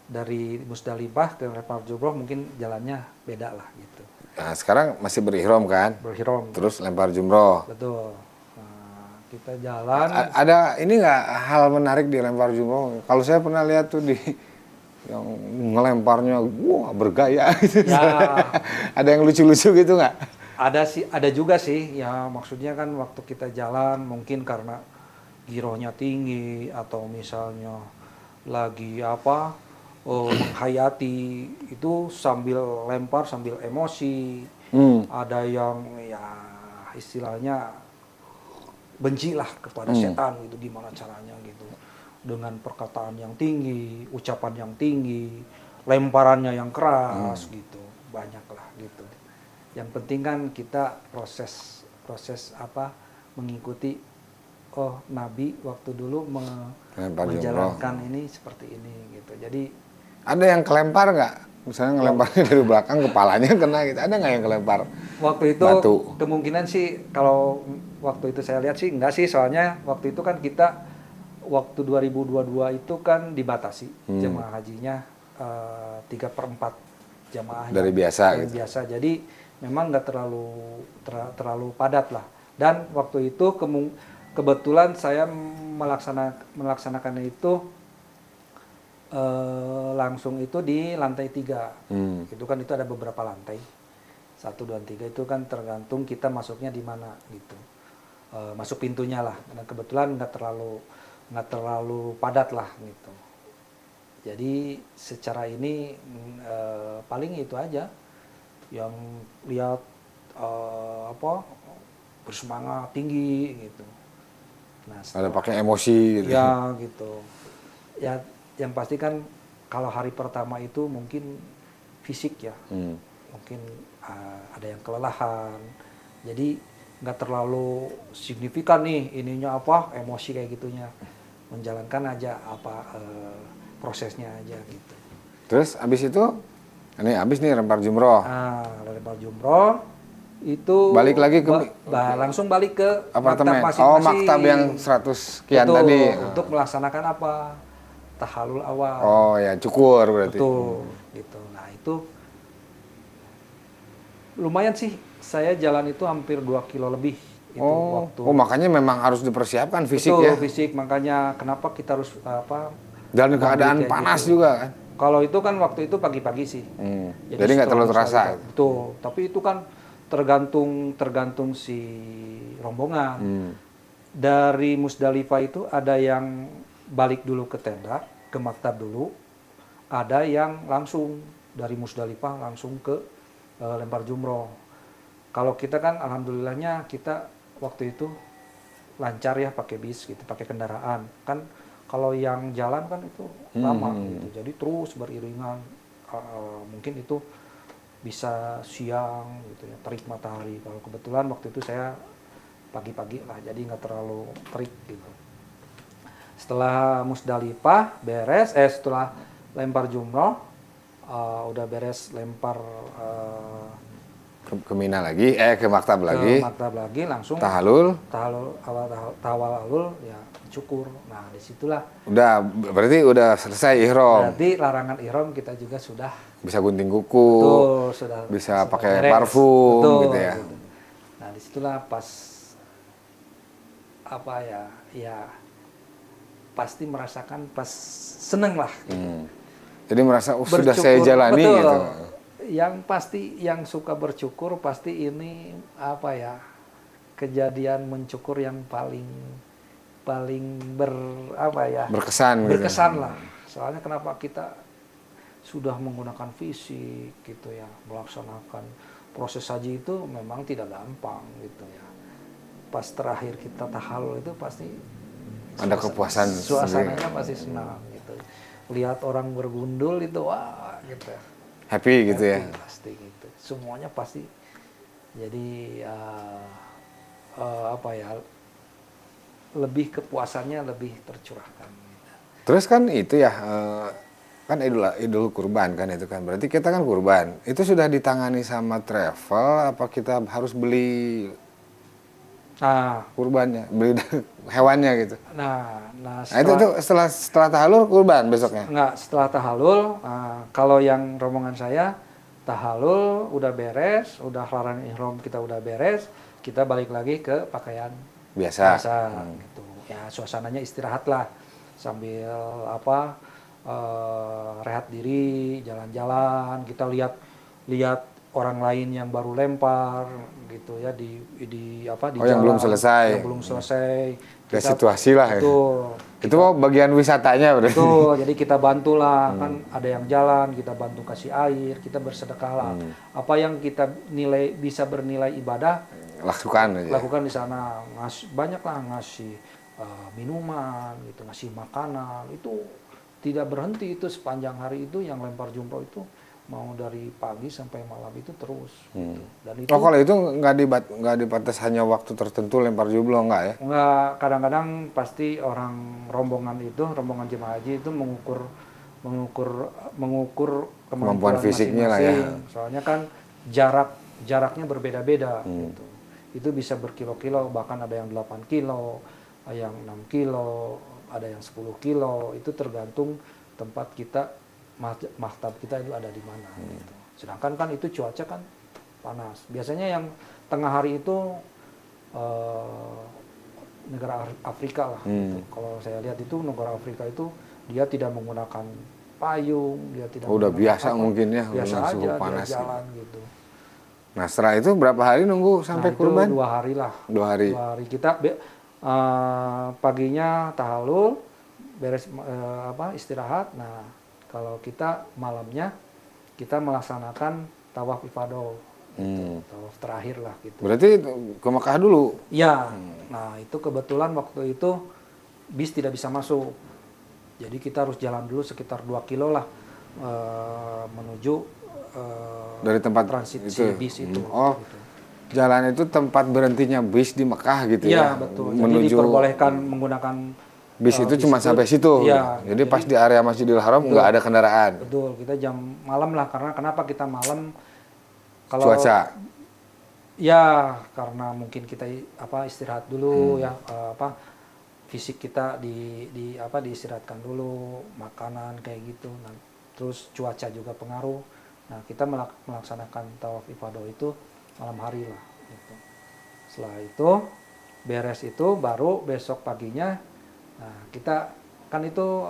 dari Musdalifah ke lempar jumroh, mungkin jalannya beda lah gitu.
Nah sekarang masih berihram kan?
Berihram.
Terus lempar jumroh.
Betul. Nah, kita jalan.
Ada ini nggak hal menarik di lempar jumroh? Kalau saya pernah lihat tuh di yang ngelemparnya, wah bergaya gitu.
Ya.
Ada yang lucu-lucu gitu nggak?
Ada sih, ada juga sih. Ya maksudnya kan waktu kita jalan mungkin karena girohnya tinggi atau misalnya lagi menghayati itu sambil lempar sambil emosi. Ada yang ya istilahnya benci lah kepada setan gitu, gimana caranya gitu, dengan perkataan yang tinggi, ucapan yang tinggi, lemparannya yang keras gitu, banyak lah gitu. Yang penting kan kita proses mengikuti Nabi waktu dulu menjalankan ini seperti ini gitu. Jadi
ada yang kelempar nggak? Misalnya ngelemparnya dari belakang, kepalanya kena gitu. Ada nggak yang kelempar?
Waktu itu
batu?
Kemungkinan sih kalau waktu itu saya lihat sih enggak sih, soalnya waktu itu kan kita waktu 2022 itu kan dibatasi jemaah hajinya 3/4 jemaah
dari biasa gitu.
Biasa. Jadi memang nggak terlalu padat lah. Dan waktu itu kebetulan saya melaksanakan itu langsung itu di lantai 3. Itu kan itu ada beberapa lantai. 1, 2, 3 itu kan tergantung kita masuknya di mana gitu. Masuk pintunya lah. Dan kebetulan nggak terlalu padat lah gitu. Jadi secara ini paling itu aja yang lihat bersemangat tinggi gitu. Nah,
ada pakai emosi gitu.
Ya gitu. Ya yang pasti kan kalau hari pertama itu mungkin fisik ya. Mungkin ada yang kelelahan. Jadi nggak terlalu signifikan nih ininya emosi kayak gitunya. Menjalankan aja prosesnya aja gitu.
Terus abis itu habis nih lempar jumroh.
Lempar jumroh itu
balik lagi ke
langsung balik ke
apartemen.
maktab masing-masing.
Maktab yang 100 sekian tadi.
Untuk melaksanakan tahalul awal.
Oh ya, cukur berarti.
Betul, gitu. Nah itu lumayan sih. Saya jalan itu hampir 2 kilo lebih. Waktu.
Makanya memang harus dipersiapkan fisik.
Betul,
ya.
fisik. Makanya kenapa kita harus
dalam keadaan panas gitu juga kan.
Kalau itu kan waktu itu pagi-pagi sih.
Jadi nggak terlalu terasa.
Betul. Tapi itu kan tergantung si rombongan. Dari Musdalifah itu ada yang balik dulu ke tenda, ke maktab dulu. Ada yang langsung dari Musdalifah langsung ke lempar jumroh. Kalau kita kan alhamdulillahnya kita waktu itu lancar ya pakai bis gitu, pakai kendaraan. Kan kalau yang jalan kan itu lama gitu. Jadi terus beriringan. Mungkin itu bisa siang gitu ya, terik matahari. Kalau kebetulan waktu itu saya pagi-pagi lah, jadi nggak terlalu terik gitu. Setelah Musdalifah beres, setelah lempar jumroh, udah beres lempar
ke Mina lagi, ke maktab lagi.
Ke maktab lagi langsung
tahalul
tawalul ya cukur. Nah disitulah.
Udah berarti udah selesai ihram.
Berarti larangan ihram kita juga sudah.
Bisa gunting kuku.
Betul, sudah.
Bisa pakai parfum. Betul, gitu ya.
Gitu. Nah disitulah pas ya pasti merasakan pas seneng lah. Gitu.
Jadi merasa sudah saya jalani
betul.
gitu.
Yang pasti yang suka bercukur pasti ini kejadian mencukur yang paling
Berkesan gitu.
berkesan lah. Soalnya kenapa kita sudah menggunakan fisik gitu ya, melaksanakan proses haji itu memang tidak gampang gitu ya. Pas terakhir kita tahalul itu pasti
Ada kepuasan
suasananya
sendiri.
pasti senang gitu. Lihat orang bergundul itu wah gitu ya.
Happy gitu ya.
Happy pasti gitu. Semuanya pasti jadi lebih kepuasannya lebih tercurahkan.
Terus kan itu ya, kan idul kurban kan itu kan. Berarti kita kan kurban. Itu sudah ditangani sama travel apa kita harus beli
Nah,
kurbannya, beli hewannya gitu.
nah
Nah itu setelah tahalul kurban besoknya.
setelah tahalul, kalau yang rombongan saya tahalul udah beres, udah larangan ihram kita udah beres, kita balik lagi ke pakaian
Biasa.
gitu. Ya suasananya istirahat lah sambil rehat diri, jalan-jalan, kita lihat orang lain yang baru lempar gitu ya di
yang belum selesai.
yang belum selesai.
Lihat situasi lah.
Betul.
Itu bagian wisatanya berarti.
Betul, jadi kita bantulah kan ada yang jalan, kita bantu kasih air, kita bersedekah lah. Apa yang kita bisa bernilai ibadah,
Lakukan aja.
lakukan di sana. Banyak lah ngasih minuman, gitu, ngasih makanan, itu tidak berhenti itu sepanjang hari itu yang lempar jumroh itu mau dari pagi sampai malam itu terus. Gitu. Dan itu
Kalau itu nggak dibatas hanya waktu tertentu lempar jumroh nggak ya?
Enggak, kadang-kadang pasti rombongan jemaah haji itu mengukur
Kemampuan fisiknya lah ya.
Soalnya kan jaraknya berbeda-beda gitu. Itu bisa berkilo-kilo, bahkan ada yang 8 kilo, ada yang 6 kilo, ada yang 10 kilo, itu tergantung tempat kita, maktab kita itu ada di mana gitu. Sedangkan kan itu cuaca kan panas. Biasanya yang tengah hari itu negara Afrika lah. Gitu. Kalau saya lihat itu negara Afrika itu dia tidak menggunakan payung, dia tidak.
Udah biasa mungkin ya
biasa
dengan
aja
suhu panas.
dia jalan gitu.
Nah setelah itu berapa hari nunggu sampai kurban?
Itu 2 hari lah.
2 hari.
2 hari kita paginya tahalul, beres istirahat. Nah kalau kita malamnya kita melaksanakan tawaf ifadah. Gitu, tawaf terakhir lah gitu.
Berarti ke Mekah dulu?
Iya. Nah itu kebetulan waktu itu bis tidak bisa masuk. Jadi kita harus jalan dulu sekitar 2 kilo lah menuju
dari tempat
transit
itu.
bis itu.
Oh,
gitu.
jalan itu tempat berhentinya bis di Mekah gitu ya?
Iya betul. Jadi diperbolehkan menggunakan
bis itu cuma sampai situ.
Iya.
Jadi pas di area Masjidil Haram nggak ada kendaraan.
Betul. Kita jam malam lah, karena kenapa kita malam? Kalau
Cuaca.
ya karena mungkin kita istirahat dulu ya, fisik kita diistirahatkan dulu, makanan kayak gitu. Nah, terus cuaca juga pengaruh. Nah kita melaksanakan tawaf ifadah itu malam hari lah. Gitu. Setelah itu beres itu baru besok paginya, nah kita kan itu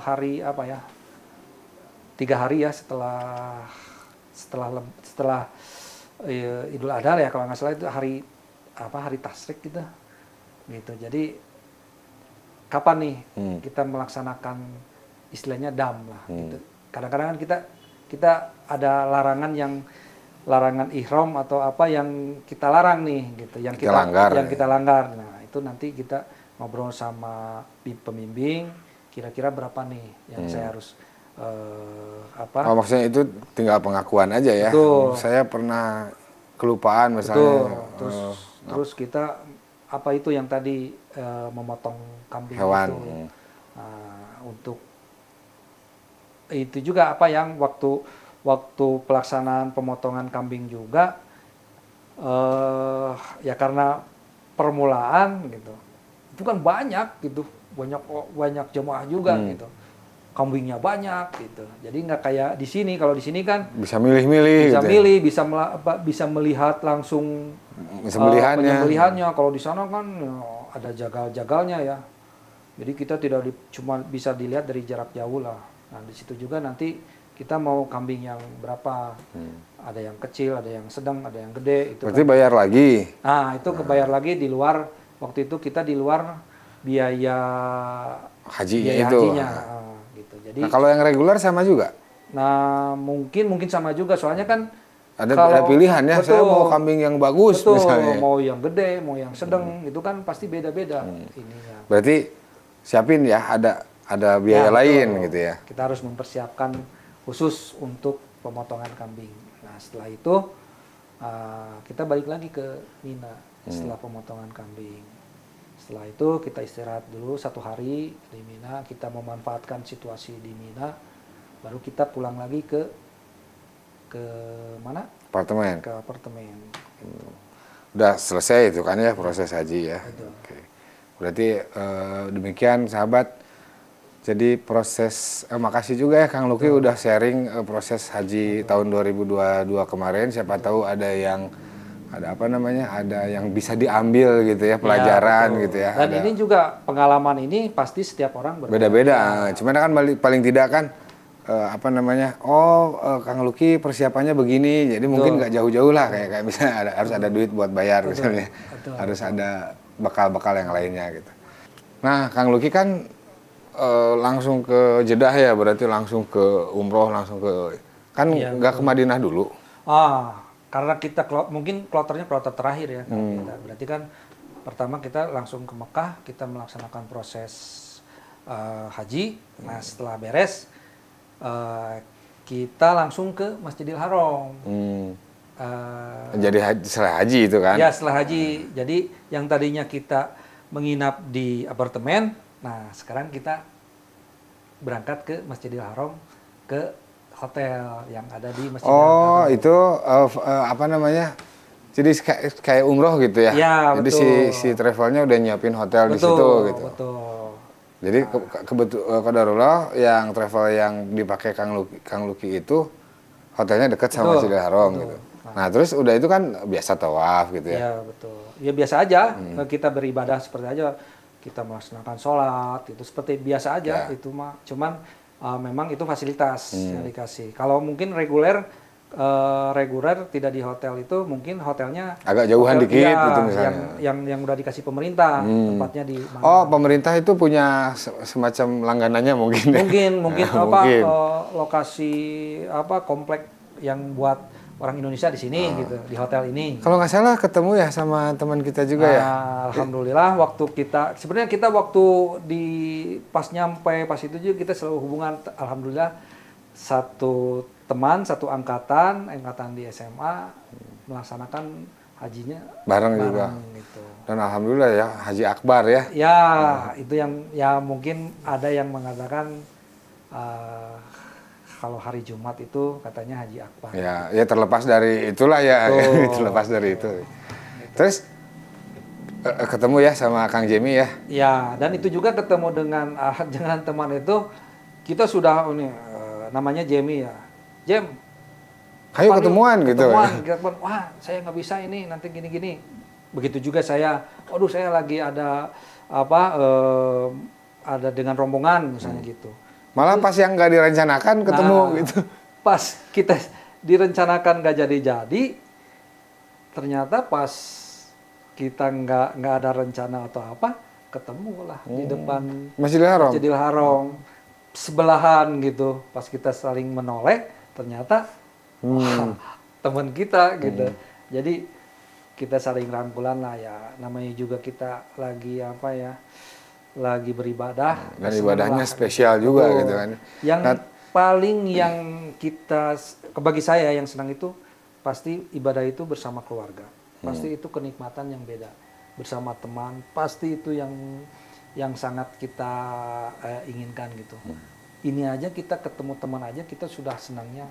hari 3 hari ya setelah Idul Adha ya kalau nggak salah, itu hari tasyrik gitu. Jadi kapan nih kita melaksanakan istilahnya dam lah gitu. Kadang-kadang kan kita ada larangan ihram atau apa yang kita larang nih gitu, yang kita langgar. Nah, itu nanti kita ngobrol sama pembimbing kira-kira berapa nih yang saya harus
Oh, maksudnya itu tinggal pengakuan aja ya.
Betul.
Saya pernah kelupaan misalnya.
Betul. Terus kita apa itu yang tadi memotong kambing
hewan
itu. Untuk itu juga yang waktu pelaksanaan pemotongan kambing juga ya karena permulaan gitu. Itu kan banyak gitu. Banyak jemaah juga gitu. Kambingnya banyak gitu. Jadi nggak kayak di sini. Kalau di sini kan
bisa milih-milih
bisa
gitu
milih, bisa melihat langsung penyembelihannya. Kalau di sana kan ada jagal-jagalnya ya. Jadi kita tidak cuma bisa dilihat dari jarak jauh lah. Nah, di situ juga nanti kita mau kambing yang berapa, ada yang kecil, ada yang sedang, ada yang gede. Itu
Berarti bayar lagi.
nah itu kebayar lagi di luar, waktu itu kita di luar biaya
Hajinya
biaya
itu.
hajinya, gitu. Jadi,
Nah, kalau yang reguler sama juga?
nah mungkin sama juga, soalnya kan
Ada pilihan ya, saya
betul,
mau kambing yang bagus
betul,
misalnya.
mau yang gede, mau yang sedang, itu kan pasti beda-beda ininya.
Berarti siapin ya, ada biaya
Ya,
lain
betul.
gitu ya.
Kita harus mempersiapkan khusus untuk pemotongan kambing. Nah setelah itu kita balik lagi ke Mina setelah pemotongan kambing. Setelah itu kita istirahat dulu 1 hari di Mina, kita memanfaatkan situasi di Mina, baru kita pulang lagi ke mana?
Apartemen.
Ke apartemen. Gitu.
Udah selesai itu kan ya proses haji ya.
Betul.
Oke. Berarti demikian sahabat. Jadi proses makasih juga ya Kang Luki udah sharing proses haji tahun 2022 kemarin. Siapa tahu ada yang ada yang bisa diambil gitu ya pelajaran
betul.
gitu ya.
Dan ini juga pengalaman ini pasti setiap orang
beda-beda. Cuman kan paling tidak kan Kang Luki persiapannya begini. Jadi mungkin nggak jauh-jauh lah kayak misalnya harus ada duit buat bayar misalnya. Harus ada bekal-bekal yang lainnya gitu. Nah, Kang Luki kan langsung ke Jeddah ya, berarti langsung ke umroh, langsung ke nggak ke Madinah dulu.
Karena kita mungkin kloter terakhir ya. Berarti kan pertama kita langsung ke Mekah, kita melaksanakan proses haji. Nah setelah beres kita langsung ke Masjidil Haram.
Jadi setelah haji itu kan?
Ya setelah haji. Jadi yang tadinya kita menginap di apartemen, nah sekarang kita berangkat ke Masjidil Haram, ke hotel yang ada di Masjidil Haram.
Itu jadi kayak umroh gitu ya?
Ya,
jadi
betul.
si travelnya udah nyiapin hotel di situ gitu?
Betul.
Jadi qadarullah yang travel yang dipakai Kang Luki itu hotelnya dekat sama Masjidil Haram gitu. Nah terus udah itu kan biasa tawaf gitu ya?
Ya betul. Ya biasa aja kita beribadah seperti aja, kita melaksanakan sholat itu seperti biasa aja itu mah. Cuman memang itu fasilitas yang dikasih. Kalau mungkin reguler tidak di hotel itu, mungkin hotelnya
agak jauhan dikit gitu misalnya.
Yang udah dikasih pemerintah tempatnya di mana.
Oh pemerintah itu punya semacam langganannya mungkin?
Mungkin lokasi komplek yang buat orang Indonesia di sini gitu, di hotel ini.
Kalau nggak salah ketemu ya sama teman kita juga ya?
Alhamdulillah sebenarnya kita waktu pas itu juga kita selalu hubungan, alhamdulillah satu angkatan di SMA melaksanakan hajinya
bareng juga.
Gitu.
Dan alhamdulillah ya haji akbar ya.
Ya, itu yang ya mungkin ada yang mengatakan kalau hari Jumat itu katanya haji akbar.
Ya terlepas dari itulah ya, terlepas dari itu. Terus ketemu ya sama Kang Jemi ya?
Ya, dan itu juga ketemu dengan teman itu, kita sudah namanya Jemi ya. Jem,
ayo ketemuan gitu.
Wah, saya nggak bisa ini, nanti gini-gini. Begitu juga saya, saya lagi ada ada dengan rombongan misalnya gitu.
Malah pas yang nggak direncanakan ketemu gitu.
Pas kita direncanakan nggak jadi, ternyata pas kita nggak ada rencana atau apa, ketemu lah di depan Masjidil Haram sebelahan gitu. Pas kita saling menoleh, ternyata teman kita gitu. Jadi kita saling rangkulan lah ya. Namanya juga kita lagi lagi beribadah.
Dan ibadahnya spesial juga gitu kan.
Yang paling bagi saya yang senang itu pasti ibadah itu bersama keluarga. Pasti itu kenikmatan yang beda. Bersama teman, pasti itu yang sangat kita inginkan gitu. Ini aja kita ketemu teman aja kita sudah senangnya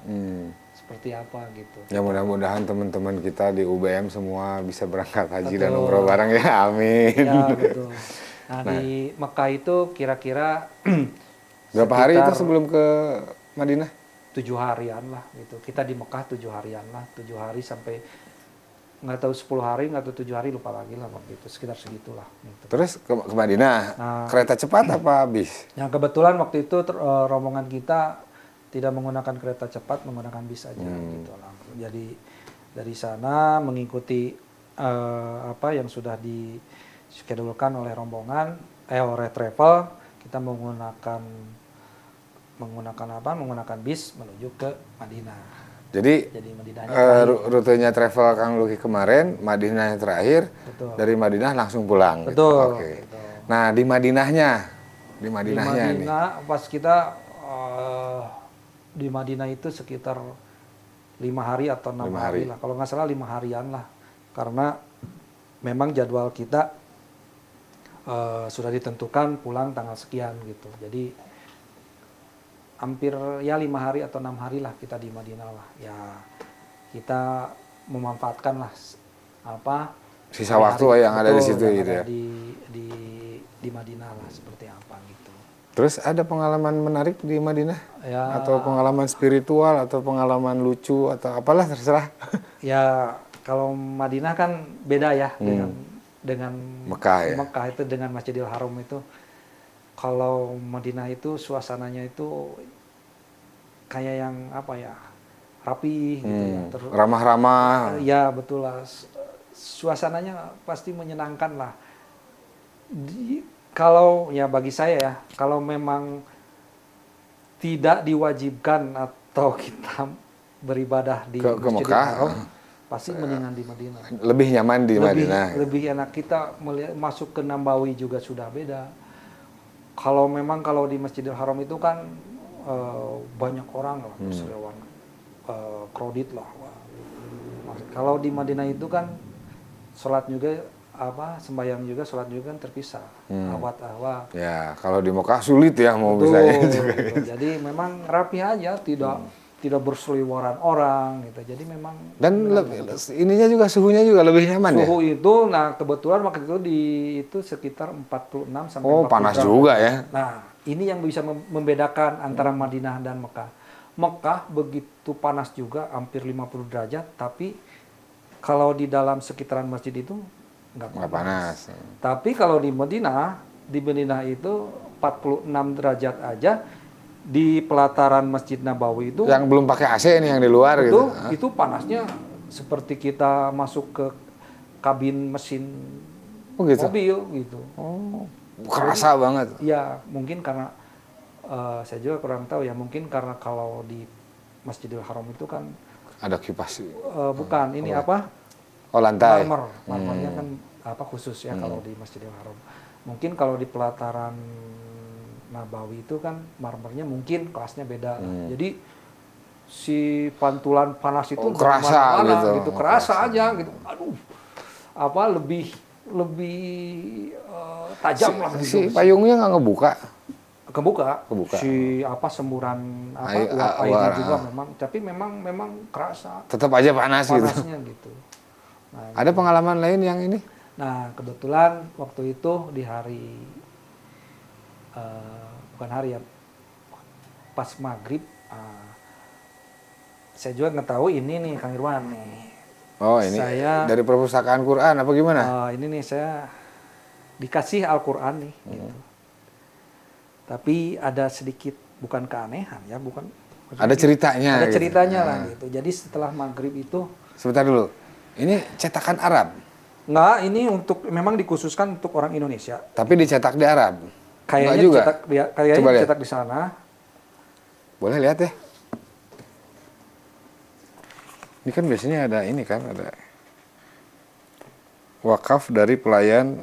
seperti apa gitu.
Ya mudah-mudahan teman-teman kita di UBM semua bisa berangkat haji dan umroh bareng ya, amin.
Ya betul. Nah, di Mekah itu kira-kira
berapa hari itu sebelum ke Madinah?
7 harian lah gitu. Kita di Mekah 7 harian lah, 7 hari sampai nggak tahu 10 hari, nggak tahu 7 hari, lupa lagi lah waktu itu, sekitar segitulah. Gitu.
Terus ke Madinah, kereta cepat apa bis?
Yang kebetulan waktu itu rombongan kita tidak menggunakan kereta cepat, menggunakan bis aja gitu langsung. Jadi dari sana mengikuti apa yang sudah diskedulkan oleh rombongan, oleh travel, kita menggunakan bis menuju ke Madinah.
Jadi
Madinahnya terakhir.
rutenya travel Kang Luki kemarin, Madinah yang terakhir,
Betul.
dari Madinah langsung pulang.
Betul.
Gitu. Oke.
Betul.
Nah di Madinahnya
Di
nih.
Madinah pas kita di Madinah itu sekitar 5 hari atau 6 hari lah. Kalau nggak salah 5 harian lah. Karena memang jadwal kita sudah ditentukan pulang tanggal sekian gitu. Jadi hampir ya 5 hari atau 6 hari lah kita di Madinah lah. Ya kita memanfaatkan lah apa
Sisa waktu yang ada di situ
yang
gitu
ada
ya.
Di Madinah lah seperti apa gitu.
Terus ada pengalaman menarik di Madinah?
Ya,
Atau pengalaman spiritual atau pengalaman lucu atau apalah terserah.
ya kalau Madinah kan beda ya dengan
Mekah ya.
Mekah itu dengan Masjidil Haram itu. Kalau Madinah itu suasananya itu kayak yang apa ya, rapi gitu ya.
Ramah-ramah.
Ya betul lah. Suasananya pasti menyenangkan lah. Kalau ya bagi saya ya, kalau memang tidak diwajibkan atau kita beribadah di
Ke
Masjidil
Mekah,
Haram, pasti mendingan di Madinah.
Lebih nyaman di Madinah.
Lebih enak, kita masuk ke Nabawi juga sudah beda. Kalau memang kalau di Masjidil Haram itu kan banyak orang lah, berserawang, crowded lah. Kalau di Madinah itu kan sholat juga sembahyang juga, sholat juga kan terpisah, awat-awat.
Ya, kalau di Mekah sulit ya mau
Betul,
bisa juga.
gitu. Jadi memang rapi aja, tidak berseliweran orang gitu. Jadi memang
Dan ininya juga suhunya juga lebih nyaman ya.
suhu itu, nah kebetulan waktu itu itu sekitar 46 sampai 40
panas
derajat.
juga ya.
Nah, ini yang bisa membedakan antara Madinah dan Mekah. Mekah begitu panas juga, hampir 50 derajat, tapi kalau di dalam sekitaran masjid itu nggak panas. Tapi kalau di Madinah itu 46 derajat aja. Di pelataran Masjid Nabawi itu
yang belum pakai AC nih yang di luar gitu.
Itu panasnya seperti kita masuk ke kabin mesin mobil gitu.
Oh, kerasa banget.
Ya, mungkin karena saya juga kurang tahu ya, mungkin karena kalau di Masjidil Haram itu kan
ada kipas.
Bukan, ini apa?
Oh, lantai.
Marmernya kan khusus ya kalau di Masjidil Haram. Mungkin kalau di pelataran Nabawi itu kan marmernya mungkin kelasnya beda. Jadi si pantulan panas itu
kerasa gitu.
Kerasa aja gitu. Aduh. Lebih tajam lah gitu.
Si payungnya nggak ngebuka.
Kebuka. Si semburan airnya juga memang, tapi memang kerasa.
Tetap aja panasnya
gitu. Nah,
ada pengalaman lain yang ini?
Nah, kebetulan waktu itu di hari bukan hari ya, pas maghrib, saya juga nggak tahu ini nih Kang Irwan nih.
Oh, ini saya, dari perpustakaan Quran apa gimana?
Ini nih saya dikasih Al-Quran nih. Gitu. Tapi ada sedikit, bukan keanehan ya, bukan.
Ada ceritanya.
Ada ceritanya lah gitu. Jadi setelah maghrib itu.
Sebentar dulu, ini cetakan Arab?
Nggak, ini memang dikhususkan untuk orang Indonesia.
Tapi dicetak di Arab?
Kayaknya
juga.
dicetak di sana.
Boleh lihat ya. Ini kan biasanya ada ini kan, ada wakaf dari pelayan.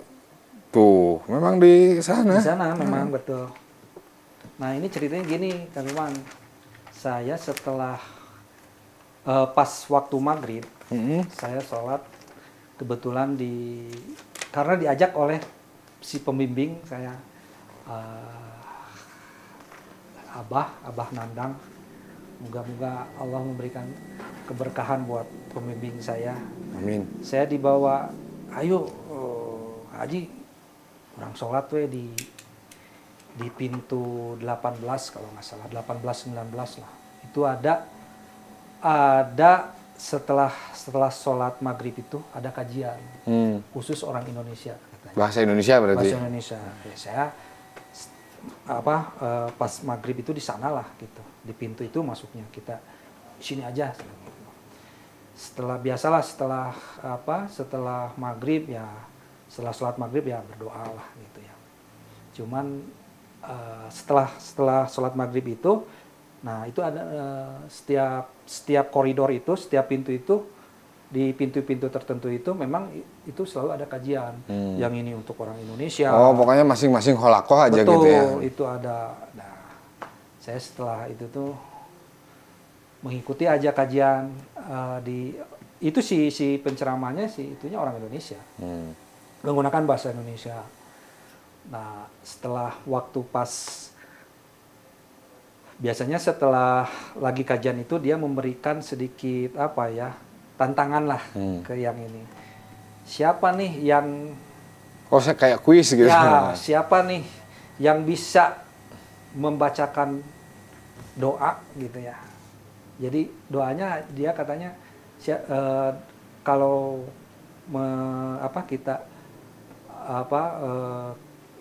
Tuh, memang di sana.
Di sana memang betul. Nah, ini ceritanya gini, Kang Iwan. Saya setelah pas waktu maghrib, saya sholat kebetulan karena diajak oleh si pembimbing saya. Abah Nandang, moga-moga Allah memberikan keberkahan buat pembimbing saya.
Amin. Saya
dibawa, ayo Haji, orang sholat di pintu 18 kalau nggak salah, 18-19 lah. Itu ada setelah sholat maghrib itu ada kajian khusus orang Indonesia. Katanya.
Bahasa Indonesia berarti?
Bahasa Indonesia. Ya, saya pas maghrib itu di sana lah gitu, di pintu itu masuknya kita sini aja. Setelah biasalah setelah maghrib ya, setelah sholat maghrib ya berdoa lah gitu ya. Cuman setelah sholat maghrib itu, nah itu ada setiap koridor itu, setiap pintu itu, di pintu-pintu tertentu itu memang itu selalu ada kajian. Yang ini untuk orang Indonesia.
Oh, pokoknya masing-masing holakoh aja
betul,
gitu ya.
itu ada. Nah, saya setelah itu tuh mengikuti aja kajian itu si penceramahnya itunya orang Indonesia. Menggunakan bahasa Indonesia. Nah, setelah waktu pas biasanya setelah lagi kajian itu dia memberikan sedikit tantangan lah ke yang ini. Siapa nih yang
saya kayak kuis gitu.
Ya, siapa nih yang bisa membacakan doa gitu ya. Jadi doanya dia katanya kalau kita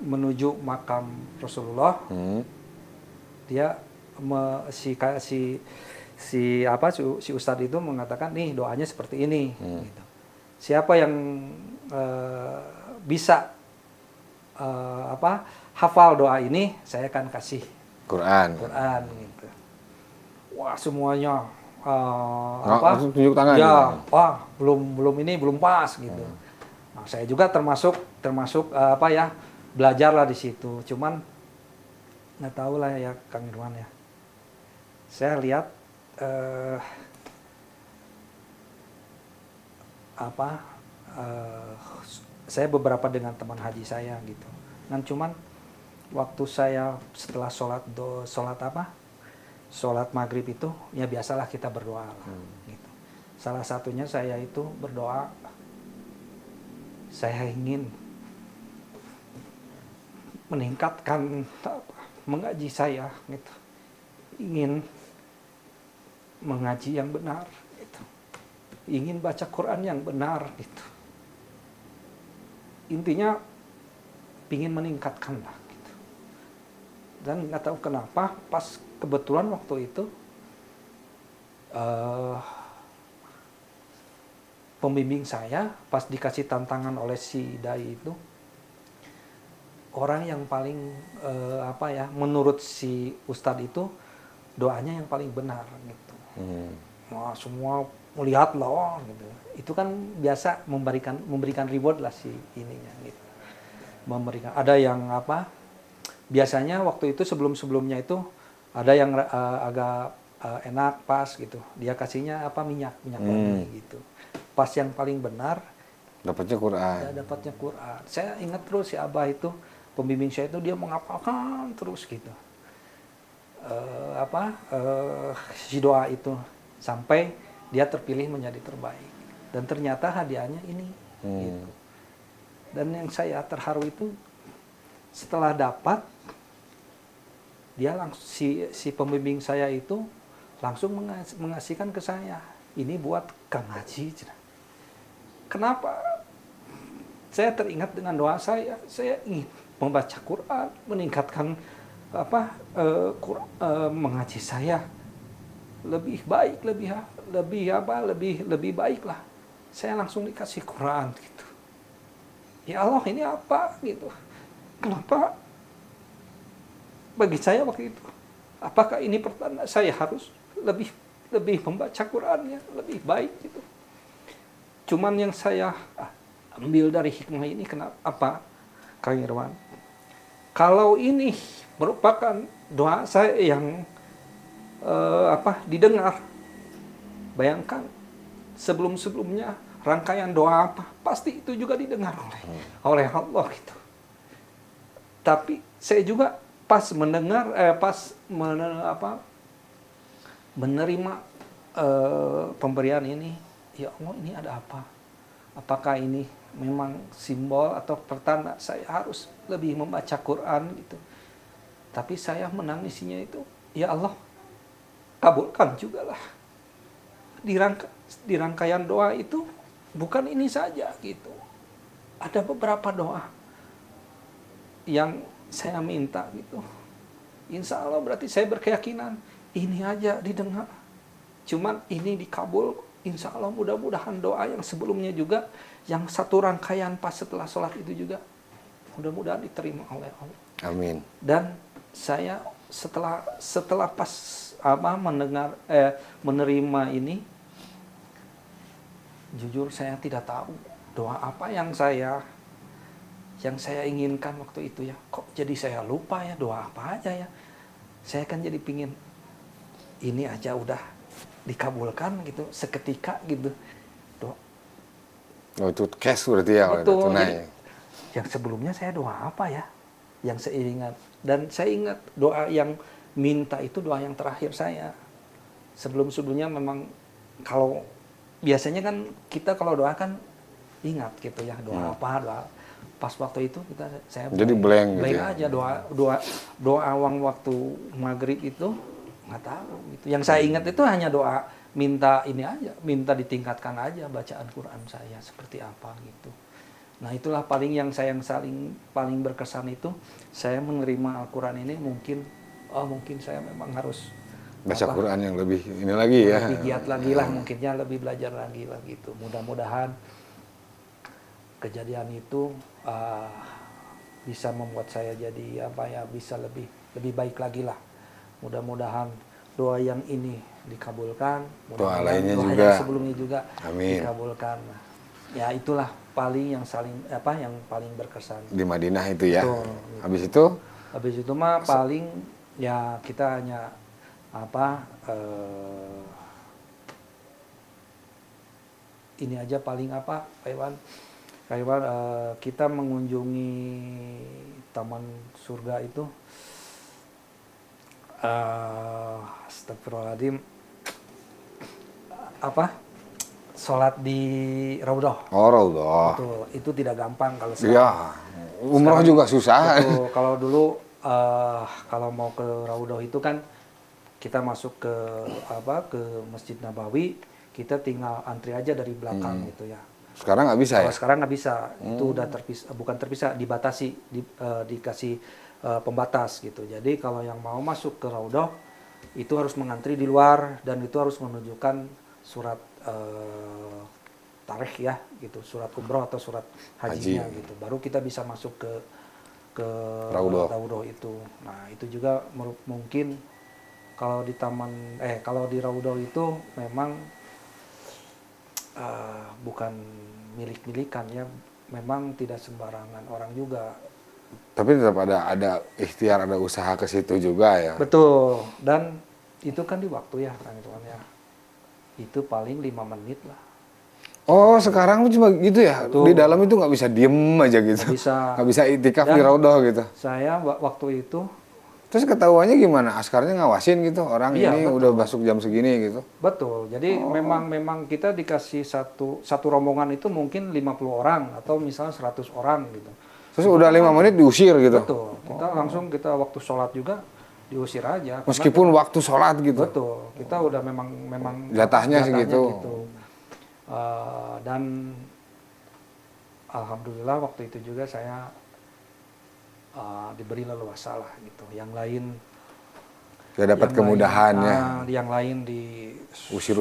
menuju makam Rasulullah, dia si ustadz itu mengatakan nih doanya seperti ini. Gitu. Siapa yang bisa hafal doa ini, saya akan kasih Quran gitu. Wah semuanya
langsung tunjuk tangan.
Ya, gitu. Wah belum pas gitu. Nah, saya juga termasuk belajarlah di situ. Cuman nggak tahu lah ya Kang Irwan ya. Saya lihat saya beberapa dengan teman haji saya gitu. Dan cuman waktu saya setelah sholat maghrib itu ya biasalah kita berdoa lah, gitu. Salah satunya saya itu berdoa, saya ingin meningkatkan mengaji saya gitu, ingin mengaji yang benar gitu, ingin baca Quran yang benar gitu, intinya ingin meningkatkan lah gitu. Dan nggak tahu kenapa pas kebetulan waktu itu pembimbing saya pas dikasih tantangan oleh si dai itu, orang yang paling menurut si ustadz itu doanya yang paling benar gitu. Wah, semua melihat loh gitu. Itu kan biasa memberikan reward lah si ininya gitu. Memberikan, ada yang biasanya waktu itu sebelumnya itu ada yang agak enak pas gitu. Dia kasihnya minyak wangi gitu. Pas yang paling benar
dapatnya Quran.
Ya, dapatnya Quran. Saya ingat terus si Abah itu, pembimbing saya itu dia menghafalkan terus gitu. Si doa itu sampai dia terpilih menjadi terbaik. Dan ternyata hadiahnya ini gitu. Dan yang saya terharu itu setelah dapat, dia langsung si pembimbing saya itu langsung mengasihkan ke saya, ini buat Kang Haji. Kenapa? Saya teringat dengan doa saya ingin membaca Quran, meningkatkan mengaji saya lebih baik, lebih baik lah. Saya langsung dikasih Quran gitu. Ya Allah, ini apa gitu? Kenapa? Bagi saya waktu itu, apakah ini pertanda saya harus lebih membaca Qurannya lebih baik gitu? Cuman yang saya ambil dari hikmah ini kenapa, Kang Irwan? Kalau ini merupakan doa saya yang didengar, bayangkan sebelumnya rangkaian doa pasti itu juga didengar oleh Allah gitu. Tapi saya juga pas mendengar menerima pemberian ini, ya Allah, ini ada apa? Apakah ini memang simbol atau pertanda saya harus lebih membaca Quran gitu? Tapi saya menangisinya itu, ya Allah, kabulkan jugalah. Di rangkaian doa itu bukan ini saja gitu. Ada beberapa doa yang saya minta gitu. Insya Allah berarti saya berkeyakinan ini aja didengar. Cuman ini dikabul. Insya Allah mudah-mudahan doa yang sebelumnya juga, yang satu rangkaian pas setelah sholat itu juga, mudah-mudahan diterima oleh Allah.
Amin.
Dan saya setelah pas menerima ini, jujur saya tidak tahu doa apa yang saya inginkan waktu itu ya. Kok jadi saya lupa ya doa apa aja ya. Saya kan jadi pingin ini aja udah dikabulkan gitu seketika gitu.
Oh itu cash berarti ya,
Betul,
tunai.
Yang sebelumnya saya doa apa ya? Yang saya ingat. Dan saya ingat doa yang minta itu doa yang terakhir saya. Sebelum-sebelumnya memang kalau biasanya kan kita kalau doa kan ingat gitu ya doa apa doa. Pas waktu itu saya
jadi blank gitu ya?
aja doa awang waktu maghrib itu nggak tahu gitu. Yang saya ingat itu hanya doa minta ini aja, minta ditingkatkan aja bacaan Quran saya seperti apa gitu. Nah itulah yang paling berkesan itu saya menerima Al-Quran ini mungkin saya memang harus
baca Quran yang lebih ini lagi ya.
Lebih giat lagi lah mungkinnya, lebih belajar lagi lah gitu. Mudah-mudahan kejadian itu bisa membuat saya jadi bisa lebih baik lagi lah. Mudah-mudahan doa yang ini dikabulkan,
doa lainnya
doa
juga
yang sebelumnya juga
Amin.
Dikabulkan. Ya itulah yang paling berkesan
di Madinah itu ya.
Betul. Habis itu mah paling ya kita hanya ini aja paling Pak Iwan kita mengunjungi taman surga itu astagfirullahaladzim sholat di Raudhah.
Oh Raudhah.
Betul, itu tidak gampang kalau sekarang.
Iya, umroh juga susah.
Betul, kalau dulu kalau mau ke Raudhah itu kan kita masuk ke Masjid Nabawi, kita tinggal antri aja dari belakang gitu ya.
Sekarang nggak bisa ya?
Sekarang nggak bisa, itu udah bukan terpisah, dibatasi, dikasih pembatas gitu. Jadi kalau yang mau masuk ke Raudhah itu harus mengantri di luar dan itu harus menunjukkan surat tarikh ya gitu, surat umroh atau surat hajinya gitu. Baru kita bisa masuk ke Raudhah itu. Nah itu juga mungkin kalau di Raudhah itu memang bukan milik-milikan ya, memang tidak sembarangan orang juga.
Tapi tetap ada ikhtiar, ada usaha ke situ juga ya.
Betul, dan itu kan di waktu ya, teman-teman ya. Itu paling 5 menit lah.
Oh sekarang cuma gitu ya?
Betul.
Di dalam itu nggak bisa diem aja gitu? Nggak bisa itikaf di Raudhah gitu?
Saya waktu itu.
Terus ketahuannya gimana? Askarnya ngawasin gitu? Orang ini
betul.
udah masuk jam segini gitu?
Betul, jadi memang kita dikasih satu rombongan itu mungkin 50 orang atau misalnya 100 orang gitu.
Terus udah 5 menit diusir gitu?
Betul, kita waktu sholat juga diusir aja.
Meskipun waktu sholat gitu?
Betul, kita udah memang
jatahnya segitu.
Gitu. Dan alhamdulillah waktu itu juga saya diberi leluasa lah gitu. Yang lain
ya dapat kemudahan ya.
Yang lain
diusir.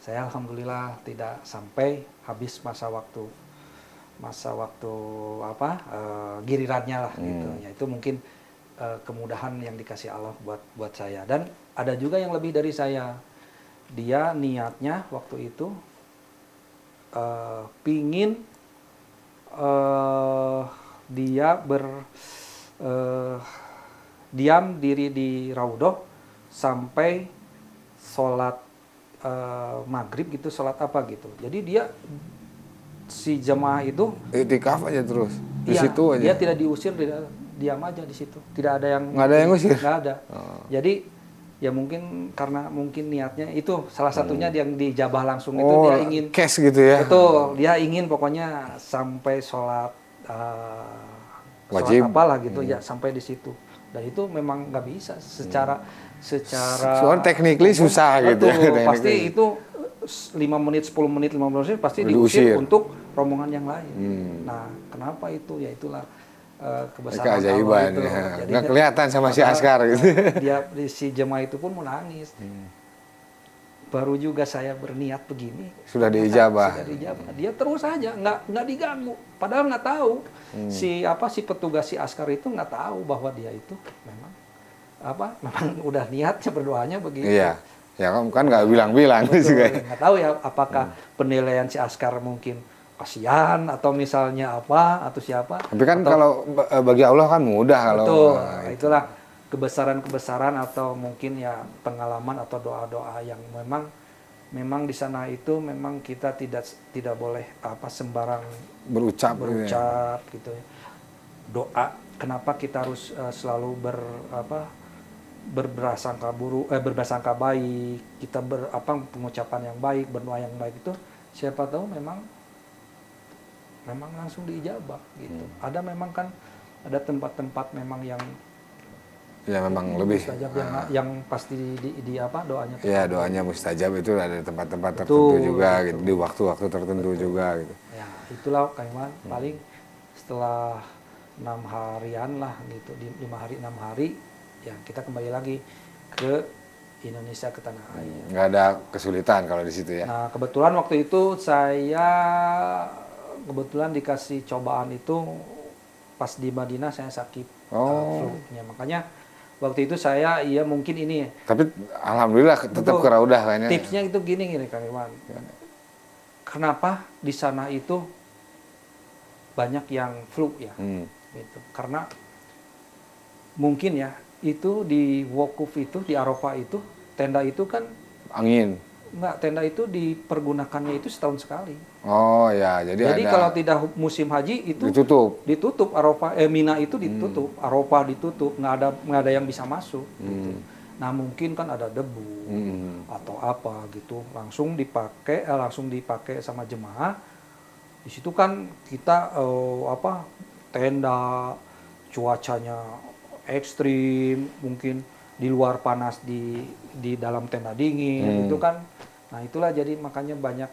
Saya alhamdulillah tidak sampai habis masa waktu gilirannya lah gitu. Ya itu mungkin kemudahan yang dikasih Allah buat saya. Dan ada juga yang lebih dari saya. Dia niatnya waktu itu pingin dia diam diri di Raudhah sampai sholat maghrib gitu, sholat apa gitu. Jadi dia si jemaah itu
itikaf aja terus di situ aja.
Dia tidak diusir, diam aja di situ. Tidak ada yang
nggak ada yang ngusir.
Nggak ada. Jadi ya mungkin karena niatnya itu salah satunya yang dijabah langsung itu dia ingin
cash gitu ya.
Betul, dia ingin pokoknya sampai sholat
wajib
apalah gitu ya sampai di situ. Dan itu memang nggak bisa secara
soalnya technically susah gitu.
Pasti itu 5 menit, 10 menit, 15 menit pasti diusir untuk rombongan yang lain. Nah, kenapa itu? Ya itulah kebesaran
keajaiban
Allah itu.
ya.
Jadi
Nggak kelihatan sama si Askar gitu.
Dia si jemaah itu pun menangis. Baru juga saya berniat begini.
Sudah
ternyata
diijabah.
Sudah diijabah. Dia terus aja nggak diganggu. Padahal nggak tahu si petugas si Askar itu nggak tahu bahwa dia itu memang udah niatnya berdoanya begitu.
Iya. Ya kan nggak bilang-bilang
Betul,
juga.
nggak tahu ya apakah penilaian si Askar mungkin kasihan atau misalnya apa atau siapa.
Tapi kan
atau,
kalau bagi Allah kan mudah kalau.
betul, itulah kebesaran-kebesaran atau mungkin ya pengalaman atau doa-doa yang memang di sana itu memang kita tidak boleh sembarang
berucap
gitu ya. Doa kenapa kita harus selalu berprasangka baik, kita pengucapan yang baik, berdoa yang baik itu siapa tahu memang langsung diijabah gitu. Ada memang kan ada tempat-tempat memang yang
memang lebih
mustajab yang pasti di doanya.
Ya doanya mustajab itu ada tempat-tempat tertentu juga gitu, di waktu-waktu tertentu juga gitu.
Ya itulah Kang Iman paling setelah 6 harian lah gitu, di 5 hari 6 hari ya kita kembali lagi ke Indonesia, ke tanah air.
Nggak ada kesulitan kalau di situ ya.
Nah kebetulan waktu itu saya dikasih cobaan itu pas di Madinah saya sakit flu-nya, makanya waktu itu saya mungkin ini.
Tapi alhamdulillah tetap keraudah kayaknya.
Tipsnya itu gini Kang Iman. Kenapa di sana itu banyak yang flu ya? Gitu. Karena mungkin ya itu di Wukuf itu di Arafah itu tenda itu kan
angin.
Enggak, tenda itu dipergunakannya itu setahun sekali.
Oh ya, jadi ada,
kalau tidak musim haji itu ditutup Arafah, Mina itu ditutup, Arafah ditutup, nggak ada yang bisa masuk. Gitu. Nah mungkin kan ada debu atau apa gitu, langsung dipakai sama jemaah. Di situ kan kita tenda, cuacanya ekstrim, mungkin di luar panas, di dalam tenda dingin itu kan. Nah itulah jadi makanya banyak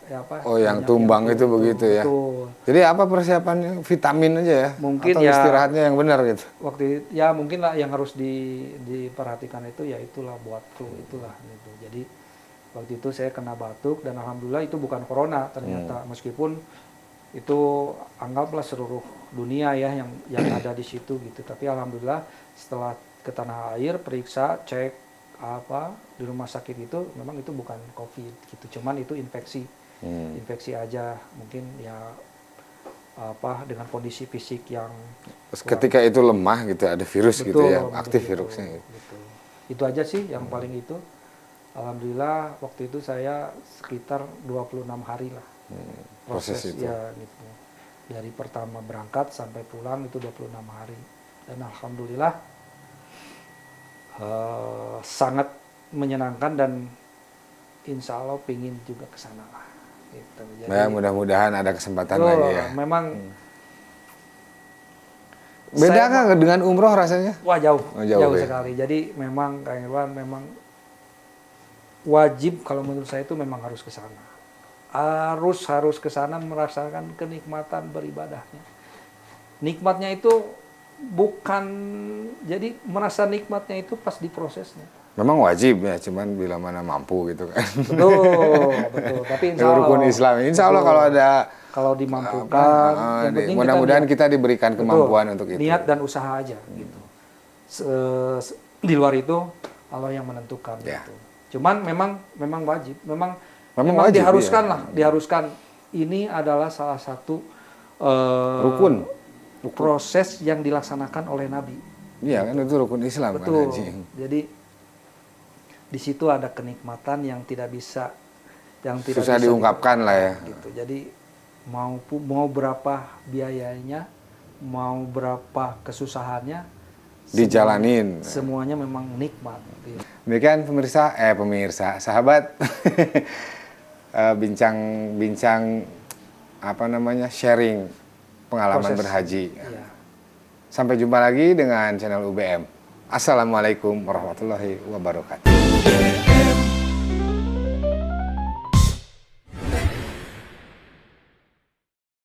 yang tumbang itu begitu ya.
Betul.
Jadi apa persiapannya? Vitamin aja ya?
Mungkin
atau istirahatnya yang benar gitu.
Waktu ya mungkin lah yang harus diperhatikan itu ya itulah buat flu itulah gitu. Jadi waktu itu saya kena batuk dan alhamdulillah itu bukan corona ternyata, meskipun itu anggaplah seluruh dunia ya yang ada di situ gitu. Tapi alhamdulillah setelah ke tanah air periksa cek di rumah sakit itu memang itu bukan COVID gitu, cuman itu infeksi aja, mungkin ya dengan kondisi fisik yang
ketika itu lemah gitu, ada virus gitu ya, aktif virusnya
gitu. Itu aja sih yang paling itu. Alhamdulillah waktu itu saya sekitar 26 hari lah proses itu ya gitu, dari pertama berangkat sampai pulang itu 26 hari dan alhamdulillah sangat menyenangkan dan insya Allah pingin juga ke sana lah. Gitu. Jadi,
mudah-mudahan ada kesempatan lagi ya.
Memang
beda nggak dengan umroh rasanya?
Wah jauh
ya?
Sekali. Jadi memang Kang Irwan memang wajib kalau menurut saya itu memang harus ke sana. Harus ke sana merasakan kenikmatan beribadahnya. Nikmatnya itu bukan, jadi merasa nikmatnya itu pas di prosesnya.
Memang wajib ya, cuman bila mana mampu gitu kan.
Betul. Tapi insya Allah.
Rukun Islam. Insya Allah kalau
dimampukan.
Mudah-mudahan kita diberikan kemampuan untuk itu.
Niat dan usaha aja gitu. Di luar itu Allah yang menentukan gitu. Cuman memang wajib. Memang wajib, diharuskan lah. Diharuskan. Ini adalah salah satu
rukun
proses yang dilaksanakan oleh Nabi.
Iya kan itu rukun Islam.
Betul.
Kan,
jadi di situ ada kenikmatan yang tidak bisa
susah diungkapkan lah ya.
Gitu. Jadi mau berapa biayanya, mau berapa kesusahannya,
dijalanin.
Semuanya memang nikmat. Gitu.
Demikian pemirsa, sahabat, bincang sharing pengalaman berhaji.
Iya.
Sampai jumpa lagi dengan channel UBM. Assalamualaikum warahmatullahi wabarakatuh.